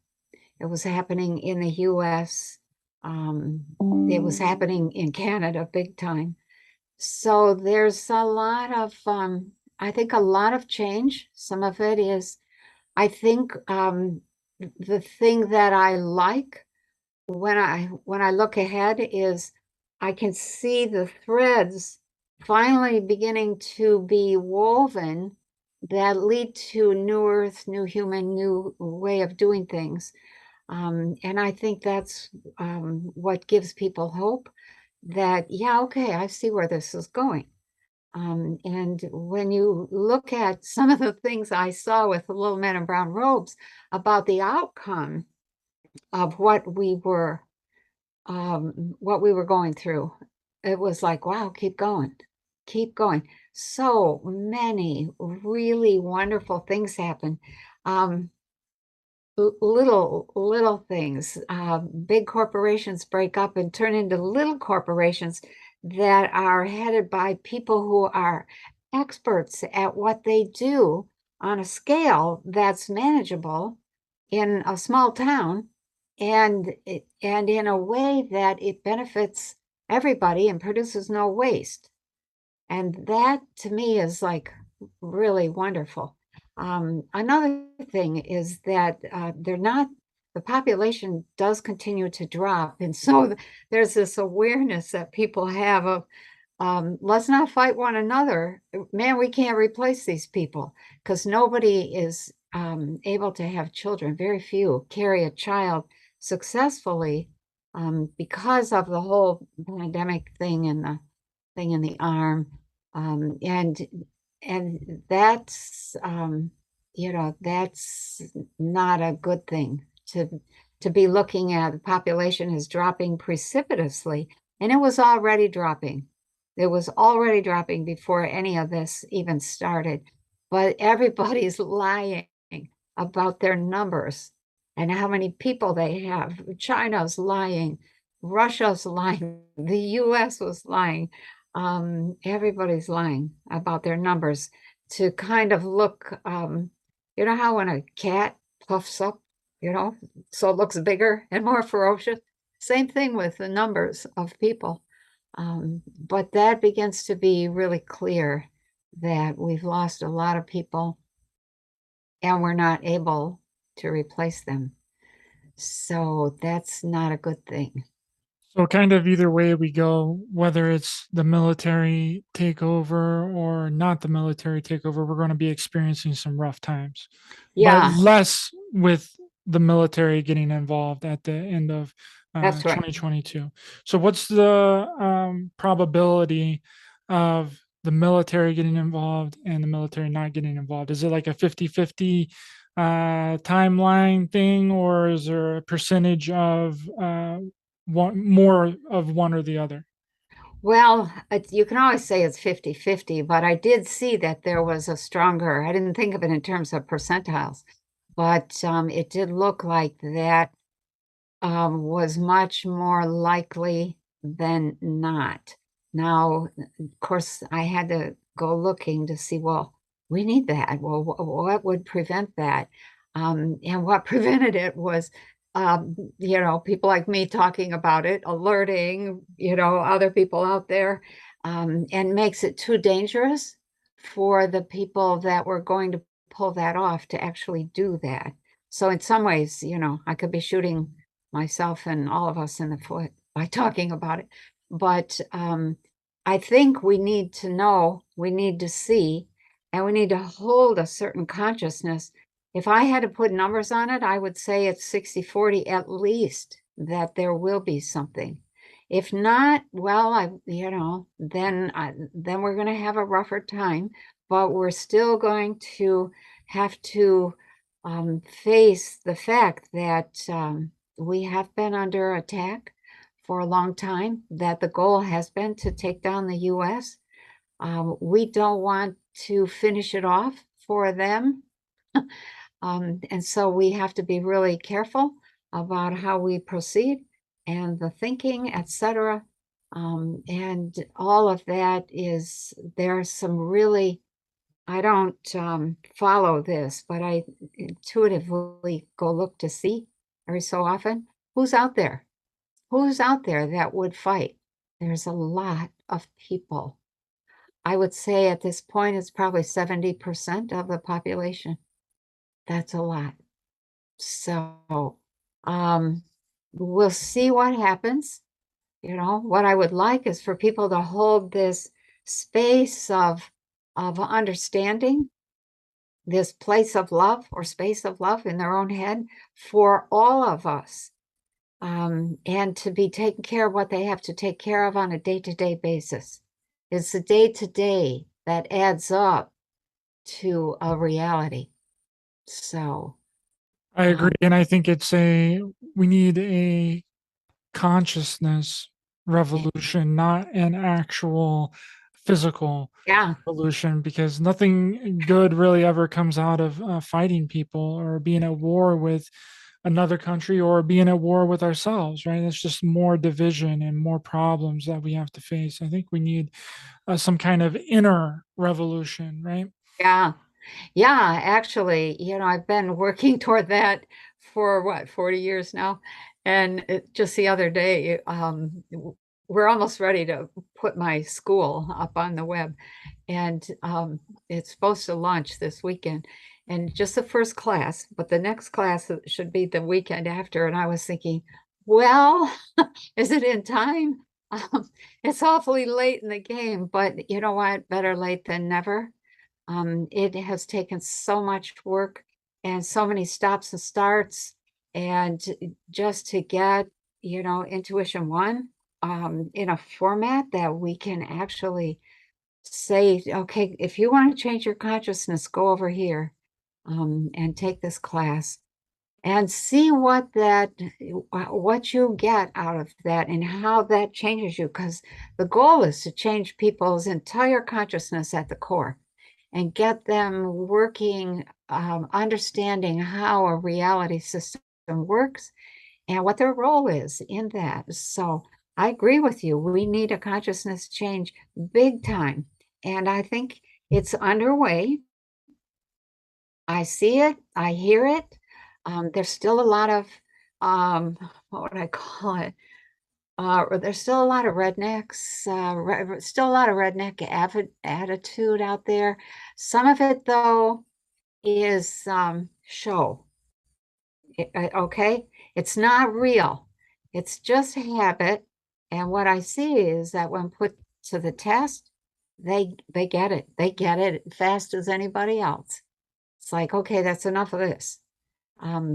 S2: It was happening in the US. It was happening in Canada big time. So there's a lot of, I think a lot of change. Some of it is, I think the thing that I like when I look ahead is I can see the threads finally beginning to be woven that lead to new earth, new human, new way of doing things. And I think that's what gives people hope that, yeah, okay, I see where this is going. And when you look at some of the things I saw with the little men in brown robes about the outcome of what we were going through, it was like, wow, keep going, keep going. So many really wonderful things happen. Little things. Big corporations break up and turn into little corporations that are headed by people who are experts at what they do on a scale that's manageable in a small town, and in a way that it benefits everybody and produces no waste. And that to me is like really wonderful. Another thing is that the population does continue to drop. And so there's this awareness that people have of, let's not fight one another. Man, we can't replace these people because nobody is able to have children. Very few carry a child successfully because of the whole pandemic thing and the thing in the arm. And that's that's not a good thing to be looking at. The population is dropping precipitously, And it was already dropping. It was already dropping before any of this even started. But everybody's lying about their numbers and how many people they have. China's lying. Russia's lying. The US was lying. Everybody's lying about their numbers to kind of look, you know how when a cat puffs up, so it looks bigger and more ferocious? Same thing with the numbers of people. But that begins to be really clear that we've lost a lot of people and we're not able to replace them. So that's not a good thing.
S1: So kind of either way we go, whether it's the military takeover or not the military takeover, we're going to be experiencing some rough times, but
S2: Yeah,
S1: less with the military getting involved at the end of
S2: that's right.
S1: 2022. So what's the probability of the military getting involved and the military not getting involved? Is it like a 50-50 timeline thing, or is there a percentage of more of one or the other?
S2: Well, you can always say it's 50-50, but I did see that there was a stronger, I didn't think of it in terms of percentiles, but it did look like that was much more likely than not. Now, of course, I had to go looking to see, well, we need that. Well, what would prevent that? And what prevented it was, people like me talking about it, alerting, other people out there, and makes it too dangerous for the people that were going to pull that off to actually do that. So in some ways, I could be shooting myself and all of us in the foot by talking about it. But I think we need to know, we need to see, and we need to hold a certain consciousness. If I had to put numbers on it, I would say it's 60-40 at least that there will be something. If not, well, then we're going to have a rougher time, but we're still going to have to face the fact that we have been under attack for a long time, that the goal has been to take down the US. We don't want to finish it off for them. And so we have to be really careful about how we proceed and the thinking, etc. And all of that is, there are some really, I don't follow this, but I intuitively go look to see every so often who's out there. Who's out there that would fight? There's a lot of people. I would say at this point it's probably 70% of the population. That's a lot. So um, we'll see what happens. What I would like is for people to hold this space of understanding, this place of love or space of love in their own head for all of us, and to be taking care of what they have to take care of on a day-to-day basis. It's the day-to-day that adds up to a reality. So,
S1: I agree, and I think we need a consciousness revolution, not an actual physical
S2: yeah,
S1: revolution, because nothing good really ever comes out of fighting people or being at war with another country or being at war with ourselves, right? It's just more division and more problems that we have to face. I think we need some kind of inner revolution, right?
S2: yeah. Yeah, actually, I've been working toward that for what, 40 years now. And just the other day, we're almost ready to put my school up on the web. And it's supposed to launch this weekend. And just the first class, but the next class should be the weekend after. And I was thinking, well, is it in time? It's awfully late in the game, but you know what? Better late than never. It has taken so much work and so many stops and starts, and just to get, Intuition One in a format that we can actually say, okay, if you want to change your consciousness, go over here and take this class. and see what you get out of that and how that changes you. Because the goal is to change people's entire consciousness at the core and get them working, understanding how a reality system works and what their role is in that. So I agree with you. We need a consciousness change big time. And I think it's underway. I see it, I hear it. There's still a lot of, what would I call it? There's still a lot of rednecks, still a lot of redneck attitude out there. Some of it, though, is show. Okay? It's not real. It's just habit. And what I see is that when put to the test, they get it. They get it fast as anybody else. It's like, okay, that's enough of this.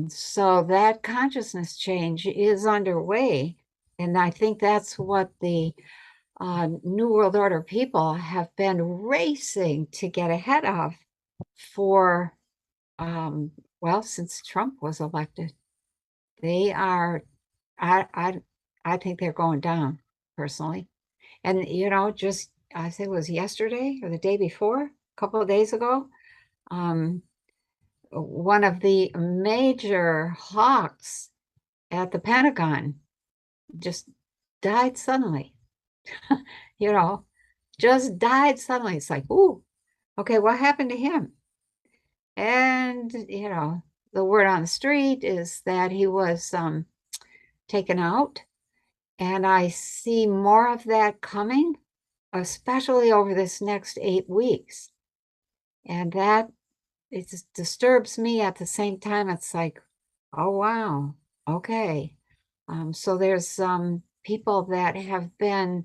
S2: So that consciousness change is underway. And I think that's what the New World Order people have been racing to get ahead of for, well, since Trump was elected. They are, I think they're going down personally. And, just, I think it was yesterday or the day before, a couple of days ago, one of the major hawks at the Pentagon just died suddenly, you know, just died suddenly. It's like, ooh, okay, what happened to him? And, the word on the street is that he was taken out. And I see more of that coming, especially over this next 8 weeks. And that it just disturbs me at the same time. It's like, oh, wow, okay. So there's some people that have been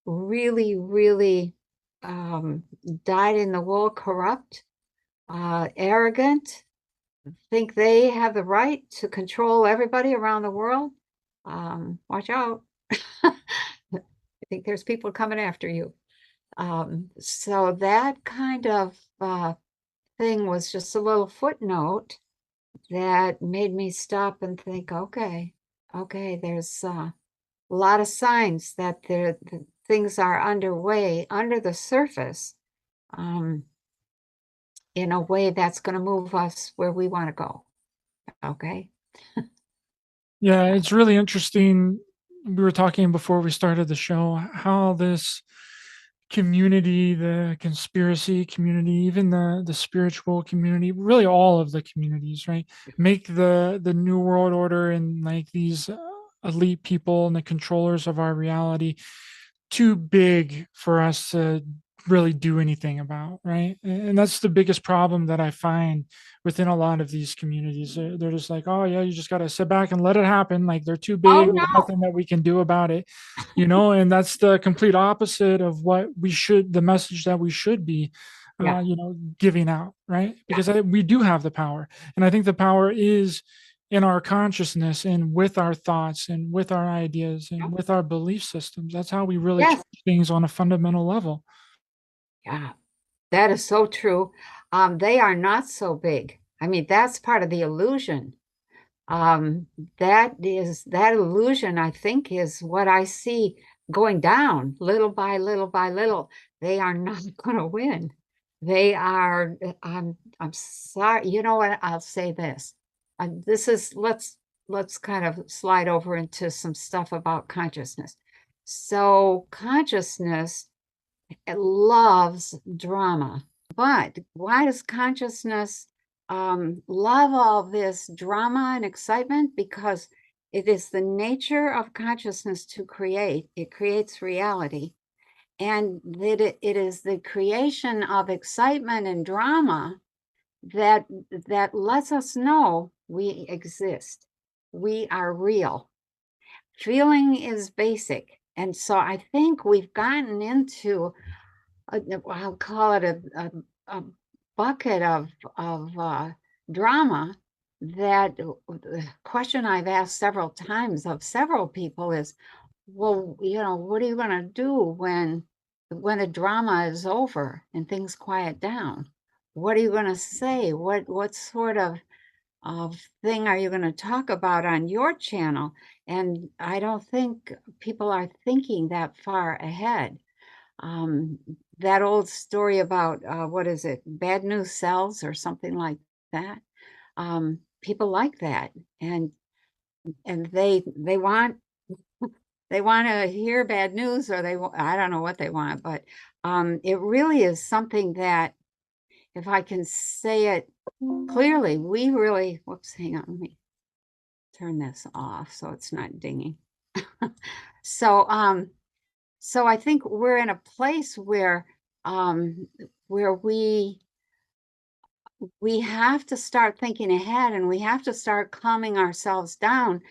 S2: really, really dyed in the wool, corrupt, arrogant, think they have the right to control everybody around the world. Watch out. I think there's people coming after you. So that kind of thing was just a little footnote that made me stop and think, okay, there's a lot of signs that things are underway under the surface, in a way that's going to move us where we want to go. Okay.
S1: Yeah, it's really interesting. We were talking before we started the show how this community, the conspiracy community, even the spiritual community, really all of the communities, right, make the new world order and like these elite people and the controllers of our reality too big for us to really do anything about, right? And that's the biggest problem that I find within a lot of these communities. They're just like, oh yeah, you just got to sit back and let it happen. Like they're too big.
S2: Oh
S1: There's
S2: no.
S1: nothing that we can do about it, and that's the complete opposite of what the message that we should be,
S2: Yeah.
S1: giving out, right?
S2: Yeah.
S1: Because we do have the power, and I think the power is in our consciousness and with our thoughts and with our ideas
S2: Yeah.
S1: and with our belief systems. That's how we really
S2: Yes.
S1: change things on a fundamental level.
S2: Yeah. That is so true. They are not so big. I mean, that's part of the illusion. Um, that illusion, I think, is what I see going down little by little by little. They are not going to win. They are. I'm sorry. You know what? I'll say this. This is let's kind of slide over into some stuff about consciousness. So consciousness, it loves drama. But why does consciousness love all this drama and excitement? Because it is the nature of consciousness to create. It creates reality. And it is the creation of excitement and drama that lets us know we exist. We are real. Feeling is basic. And so I think we've gotten into I'll call it a bucket of drama. That the question I've asked several times of several people is, well, what are you going to do when the drama is over and things quiet down? What are you going to say? What sort of thing are you going to talk about on your channel? And I don't think people are thinking that far ahead. That old story about what is it, bad news sells or something like that. People like that, and they want to hear bad news, or I don't know what they want, but it really is something that, if I can say it clearly, we really, whoops, hang on, let me turn this off so it's not dinging. So so I think we're in a place where we have to start thinking ahead, and we have to start calming ourselves down.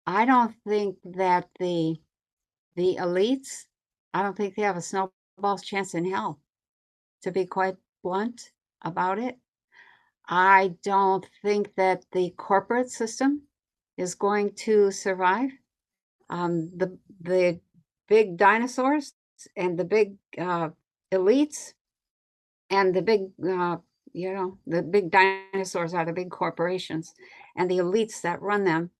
S2: I don't think that the elites, I don't think they have a snowball's chance in hell, to be quite blunt about it. I don't think that the corporate system is going to survive. The big dinosaurs and the big elites and the big, the big dinosaurs are the big corporations, and the elites that run them,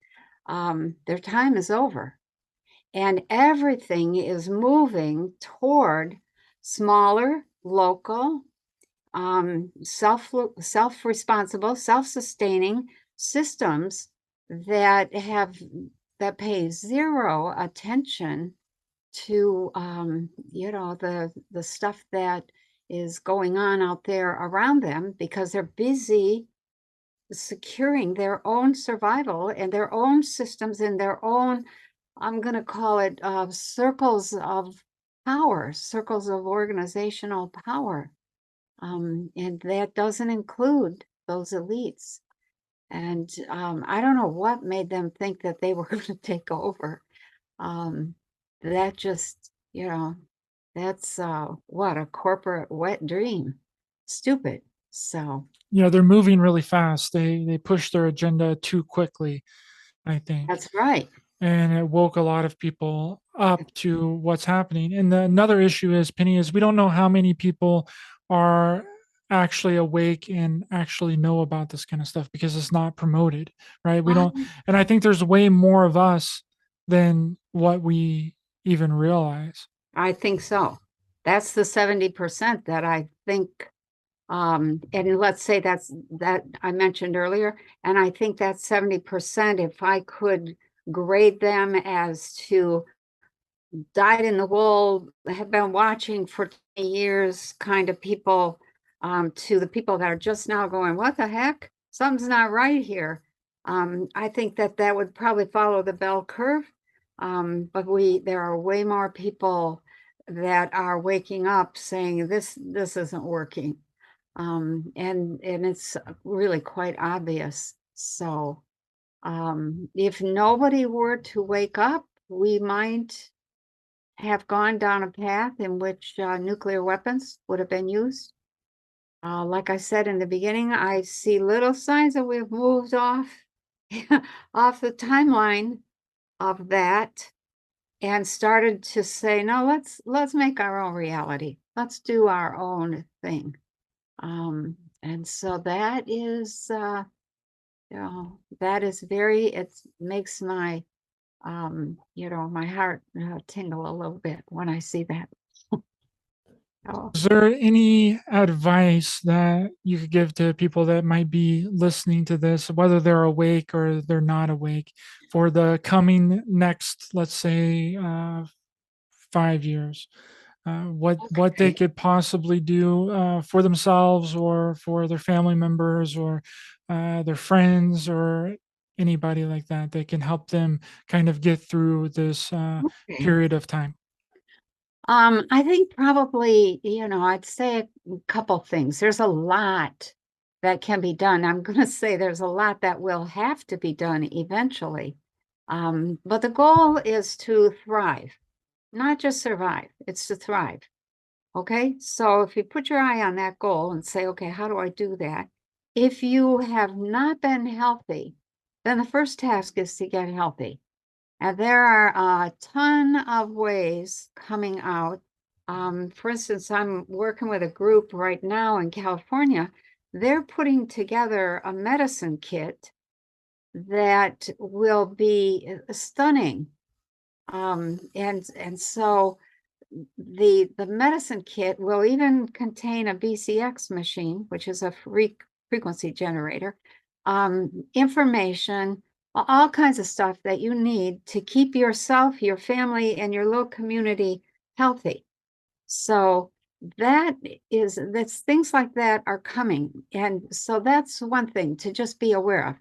S2: their time is over. And everything is moving toward smaller, local, self-responsible, self-sustaining systems that pay zero attention to the stuff that is going on out there around them, because they're busy securing their own survival and their own systems and their own, I'm going to call it circles of power, circles of organizational power. And that doesn't include those elites. And I don't know what made them think that they were going to take over. That just, that's what a corporate wet dream. Stupid. So
S1: They're moving really fast. They push their agenda too quickly, I think.
S2: that's right.
S1: And it woke a lot of people up to what's happening. And another issue is, Penny, is we don't know how many people are actually awake and actually know about this kind of stuff because it's not promoted, right? We don't, and I think there's way more of us than what we even realize.
S2: I think so. That's the 70% that I think, and let's say that I mentioned earlier, and I think that 70%, if I could grade them as to dyed in the wool, have been watching for 20 years kind of people, to the people that are just now going, what the heck? Something's not right here. I think that would probably follow the bell curve. But there are way more people that are waking up saying this isn't working. And it's really quite obvious. So if nobody were to wake up, we might have gone down a path in which nuclear weapons would have been used. Like I said in the beginning, I see little signs that we've moved off off the timeline of that and started to say, no, let's make our own reality. Let's do our own thing. And so that is that is it makes my my heart tingle a little bit when I see that. Oh.
S1: Is there any advice that you could give to people that might be listening to this, whether they're awake or they're not awake, for the coming next, let's say, 5 years? What they could possibly do for themselves or for their family members or their friends or anybody like that that can help them kind of get through this
S2: Okay.
S1: period of time.
S2: I think probably, I'd say a couple things. There's a lot that can be done. I'm going to say there's a lot that will have to be done eventually. But the goal is to thrive, not just survive. It's to thrive. Okay. So if you put your eye on that goal and say, okay, how do I do that? If you have not been healthy, then the first task is to get healthy. And there are a ton of ways coming out. For instance, I'm working with a group right now in California. They're putting together a medicine kit that will be stunning. And so the medicine kit will even contain a BCX machine, which is a frequency generator, information, all kinds of stuff that you need to keep yourself, your family, and your little community healthy. So that's things like that are coming. And so that's one thing to just be aware of.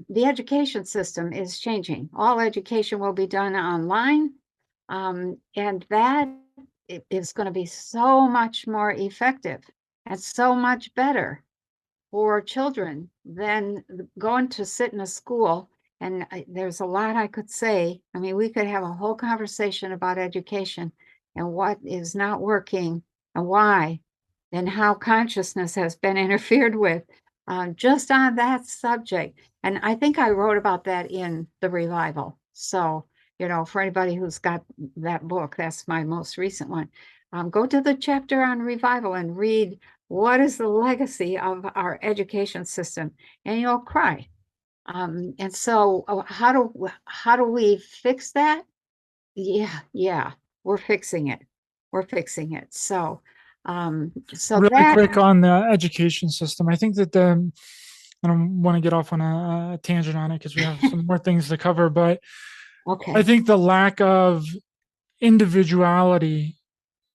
S2: The education system is changing. All education will be done online. And that is going to be so much more effective and so much better for children than going to sit in a school. And there's a lot I could say. I mean, we could have a whole conversation about education and what is not working and why, and how consciousness has been interfered with, just on that subject. And I think I wrote about that in The Revival. So, for anybody who's got that book, that's my most recent one. Go to the chapter on revival and read what is the legacy of our education system, and you'll cry. And so how do we fix that? Yeah, we're fixing it. We're fixing it. So
S1: Really
S2: that
S1: quick on the education system, I think that I don't want to get off on a tangent on it because we have some more things to cover, but I
S2: okay.
S1: think the lack of individuality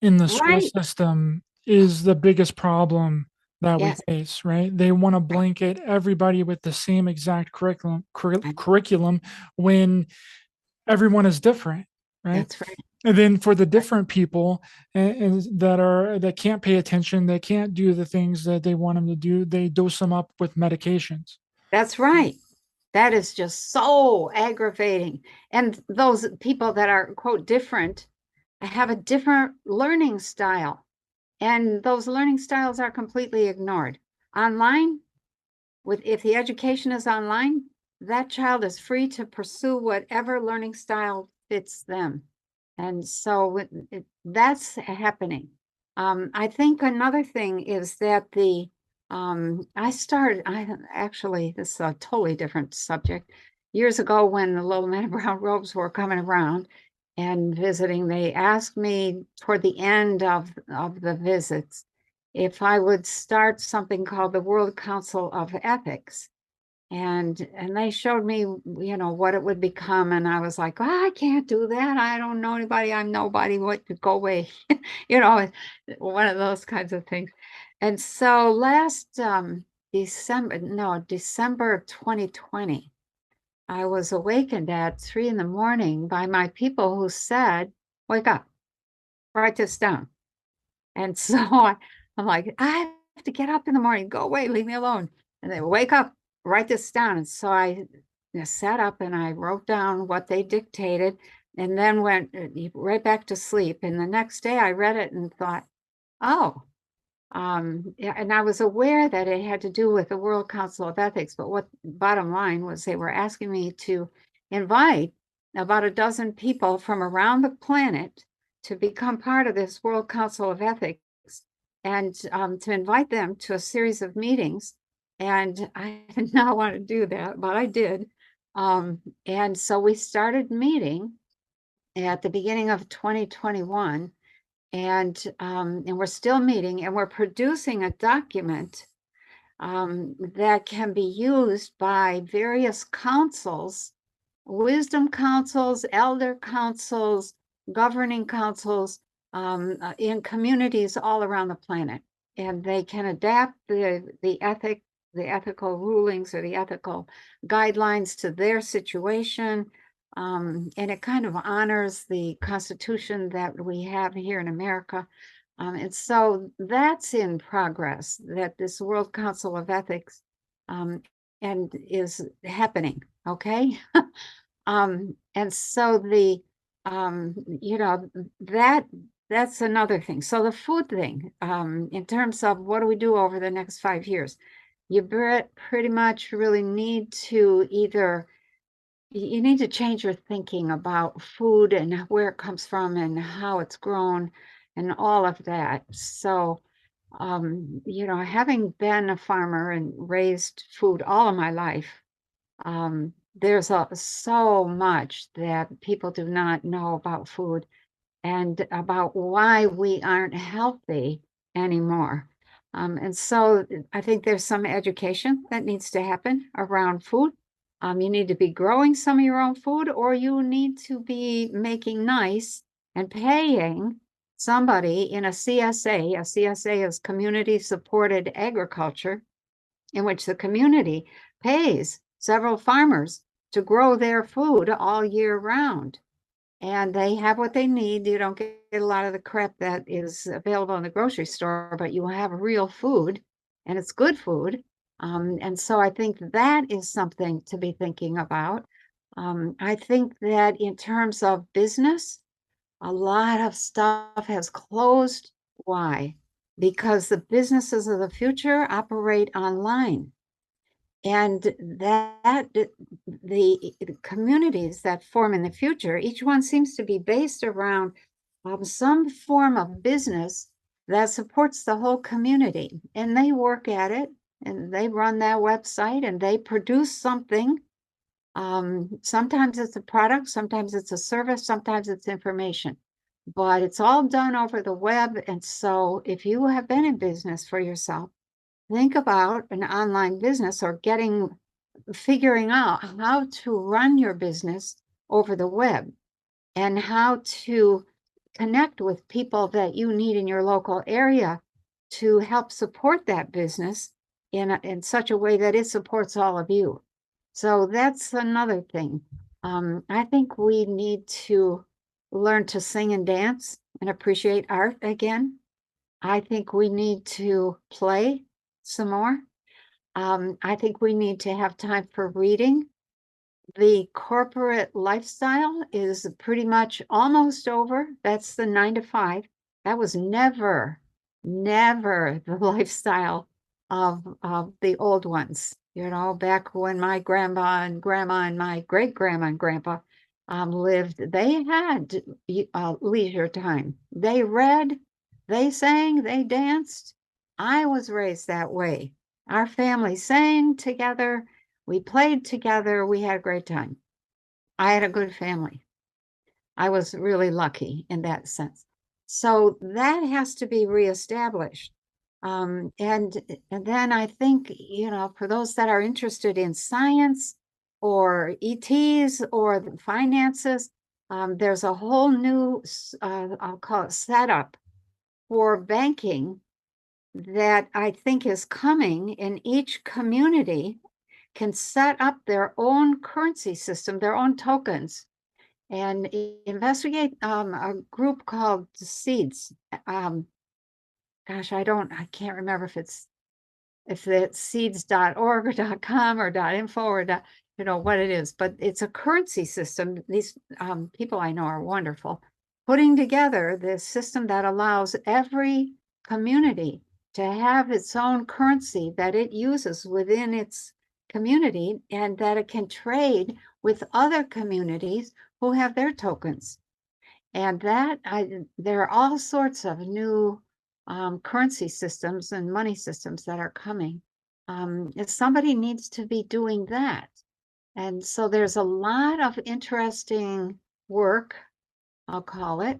S1: in the school
S2: Right.
S1: system is the biggest problem that we
S2: Yes.
S1: face, right? They want to
S2: Right.
S1: blanket everybody with the same exact
S2: Right.
S1: curriculum when everyone is different, right?
S2: That's right.
S1: And then for the different people that can't pay attention, they can't do the things that they want them to do, they dose them up with medications.
S2: That's right. That is just so aggravating. And those people that are, quote, different have a different learning style. And those learning styles are completely ignored. Online, if the education is online, that child is free to pursue whatever learning style fits them. And so that's happening. I think another thing is that I actually, this is a totally different subject. Years ago, when the little men in brown robes were coming around and visiting, they asked me toward the end of the visits if I would start something called the World Council of Ethics. And they showed me, what it would become. And I was like, oh, I can't do that. I don't know anybody. I'm nobody. What, go away. you know, one of those kinds of things. And so last December of 2020, I was awakened at 3 in the morning by my people who said, wake up, write this down. And so I'm like, I have to get up in the morning, go away, leave me alone. And they wake up, write this down. And so I sat up and I wrote down what they dictated and then went right back to sleep. And the next day I read it and thought, oh, yeah, and I was aware that it had to do with the World Council of Ethics, but what bottom line was they were asking me to invite about a dozen people from around the planet to become part of this World Council of Ethics and to invite them to a series of meetings. And I did not want to do that, but I did. And so we started meeting at the beginning of 2021, and we're still meeting, and we're producing a document that can be used by various councils, wisdom councils, elder councils, governing councils, in communities all around the planet. And they can adapt the ethical rulings or the ethical guidelines to their situation. And it kind of honors the Constitution that we have here in America. And so that's in progress, that this World Council of Ethics and is happening, okay? And so that's another thing. So the food thing, in terms of what do we do over the next 5 years, you pretty much really need to you need to change your thinking about food and where it comes from and how it's grown and all of that. So, having been a farmer and raised food all of my life, There's so much that people do not know about food and about why we aren't healthy anymore. And so I think there's some education that needs to happen around food. You need to be growing some of your own food, or you need to be making nice and paying somebody in a CSA. A CSA is community supported agriculture, in which the community pays several farmers to grow their food all year round. And they have what they need. You don't get a lot of the crap that is available in the grocery store, but you have real food and it's good food. And so I think that is something to be thinking about. I think that in terms of business, a lot of stuff has closed. Why? Because the businesses of the future operate online. And that the communities that form in the future, each one seems to be based around some form of business that supports the whole community. And they work at it and they run that website and they produce something. Sometimes it's a product, sometimes it's a service, sometimes it's information, but it's all done over the web. And so if you have been in business for yourself, think about an online business or figuring out how to run your business over the web and how to connect with people that you need in your local area to help support that business in such a way that it supports all of you. So that's another thing. I think we need to learn to sing and dance and appreciate art again. I think we need to play some more. I think we need to have time for reading. The corporate lifestyle is pretty much almost over. That's the 9 to 5. That was never the lifestyle of the old ones. You know, back when my grandma and my great grandma and grandpa lived, they had leisure time. They read, they sang, they danced. I was raised that way. Our family sang together. We played together. We had a great time. I had a good family. I was really lucky in that sense. So that has to be reestablished. And then I think, you know, for those that are interested in science or ETs or the finances, there's a whole new, I'll call it setup for banking that I think is coming, in each community can set up their own currency system, their own tokens, and investigate a group called Seeds. Gosh, I can't remember if it's seeds.org or .com or .info or what it is, but it's a currency system. These people I know are wonderful, putting together this system that allows every community to have its own currency that it uses within its community, and that it can trade with other communities who have their tokens. And there are all sorts of new currency systems and money systems that are coming. If somebody needs to be doing that. And so there's a lot of interesting work, I'll call it,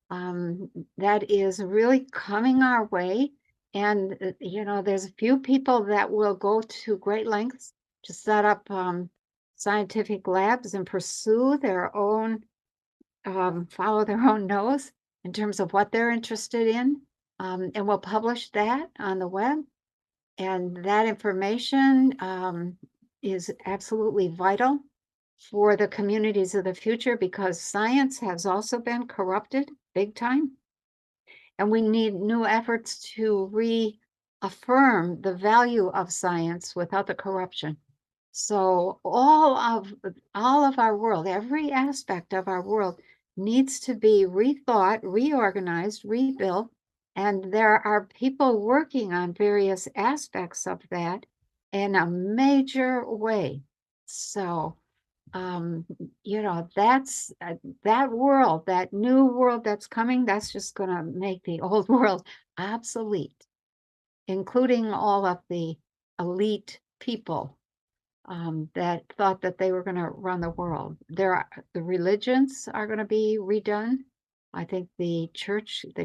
S2: that is really coming our way. And, there's a few people that will go to great lengths to set up scientific labs and pursue their own, follow their own nose in terms of what they're interested in. And we'll publish that on the web. And that information is absolutely vital for the communities of the future, because science has also been corrupted big time. And we need new efforts to reaffirm the value of science without the corruption. So all of our world, every aspect of our world needs to be rethought, reorganized, rebuilt. And there are people working on various aspects of that in a major way. So, that's that world, that new world that's coming, that's just going to make the old world obsolete, including all of the elite people that thought that they were going to run the world. The religions are going to be redone. I think the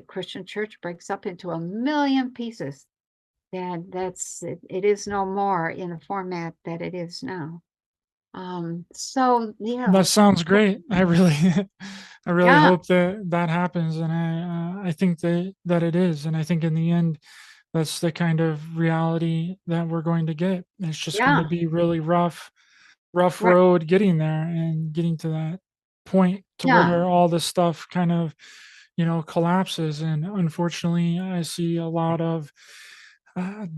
S2: Christian church breaks up into a million pieces. And it is no more in the format that it is now. So,
S1: That sounds great. I really, I really
S2: yeah,
S1: hope that that happens, and I think that it is, and I think in the end, that's the kind of reality that we're going to get. It's just going to
S2: yeah,
S1: be really rough
S2: right,
S1: road getting there and getting to that point to
S2: yeah,
S1: where all this stuff kind of, collapses. And unfortunately, I see a lot of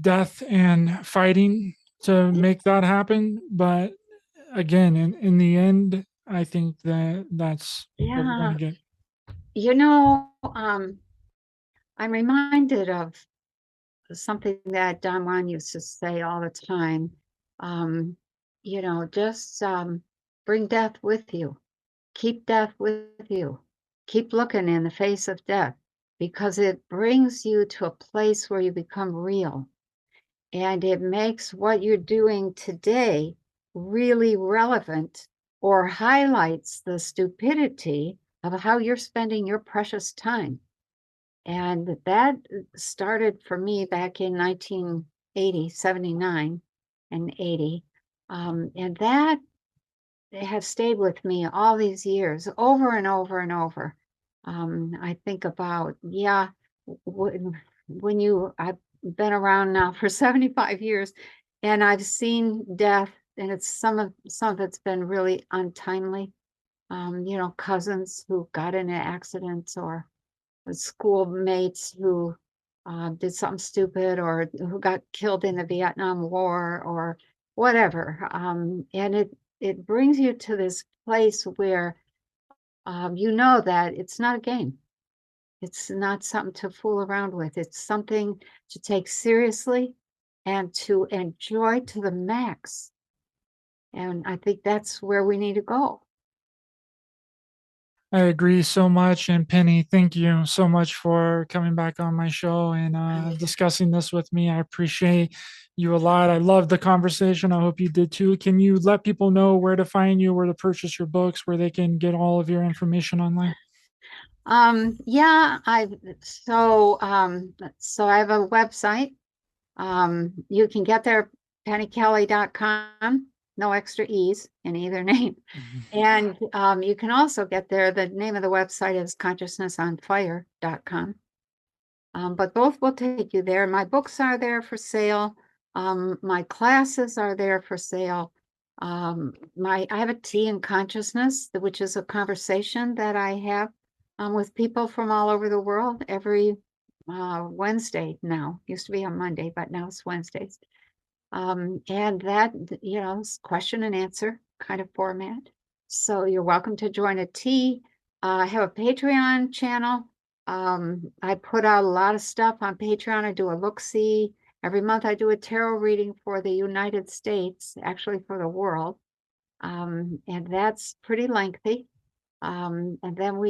S1: death and fighting to make that happen. But again, in the end, I think that that's what we're going
S2: yeah.
S1: to get.
S2: You know, I'm reminded of something that Don Juan used to say all the time. Um, just bring death with you. Keep death with you. Keep looking in the face of death because it brings you to a place where you become real and it makes what you're doing today really relevant or highlights the stupidity of how you're spending your precious time. And that started for me back in 1980, 79 and 80. And that has stayed with me all these years, over and over and over. I think about, yeah, I've been around now for 75 years and I've seen death, and some of it's been really untimely. Cousins who got into accidents, or schoolmates who did something stupid, or who got killed in the Vietnam War, or whatever. And it brings you to this place where you know that it's not a game. It's not something to fool around with. It's something to take seriously and to enjoy to the max. And I think that's where we need to go.
S1: I agree so much. And Penny, thank you so much for coming back on my show and discussing this with me. I appreciate you a lot. I loved the conversation. I hope you did too. Can you let people know where to find you, where to purchase your books, where they can get all of your information online?
S2: Yeah, so I have a website. You can get there, pennykelly.com, no extra E's in either name. And you can also get there. The name of the website is consciousnessonfire.com. But both will take you there. My books are there for sale. My classes are there for sale. I have a tea and consciousness, which is a conversation that I have with people from all over the world every Wednesday now. Used to be on Monday, but now it's Wednesdays. And that, is question and answer kind of format. So you're welcome to join a tea. I have a Patreon channel. I put out a lot of stuff on Patreon. I do a look-see. Every month I do a tarot reading for the United States, actually for the world. And that's pretty lengthy. And then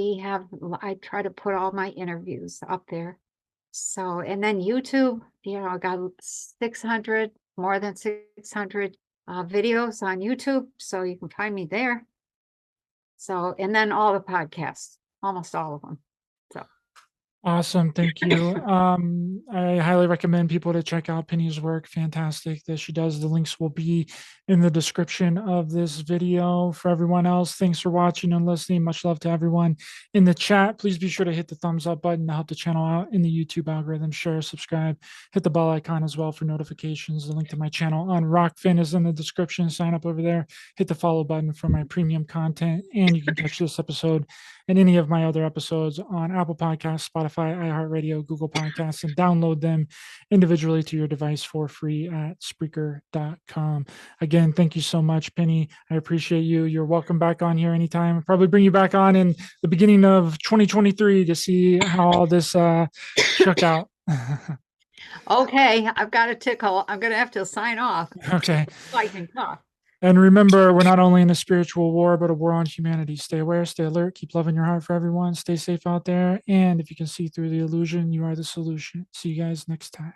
S2: I try to put all my interviews up there. So, and then YouTube, I got 600, more than 600 videos on YouTube. So you can find me there. So, and then all the podcasts, almost all of them. So,
S1: Awesome. Thank you. I highly recommend people to check out Penny's work. Fantastic that she does. The links will be in the description of this video. For everyone else, thanks for watching and listening. Much love to everyone in the chat. Please be sure to hit the thumbs up button to help the channel out in the YouTube algorithm. Share, subscribe, hit the bell icon as well for notifications. The link to my channel on Rokfin is in the description. Sign up over there. Hit the follow button for my premium content. And you can catch this episode and any of my other episodes on Apple Podcasts, Spotify, iHeartRadio, Google Podcasts, and download them individually to your device for free at Spreaker.com. Again, thank you so much, Penny. I appreciate you. You're welcome back on here anytime. I'll probably bring you back on in the beginning of 2023 to see how all this shook out.
S2: okay, I've got a tickle. I'm going to have to sign off.
S1: Okay.
S2: I can talk.
S1: And remember, we're not only in a spiritual war, but a war on humanity. Stay aware, stay alert, keep loving your heart for everyone, stay safe out there. And if you can see through the illusion, you are the solution. See you guys next time.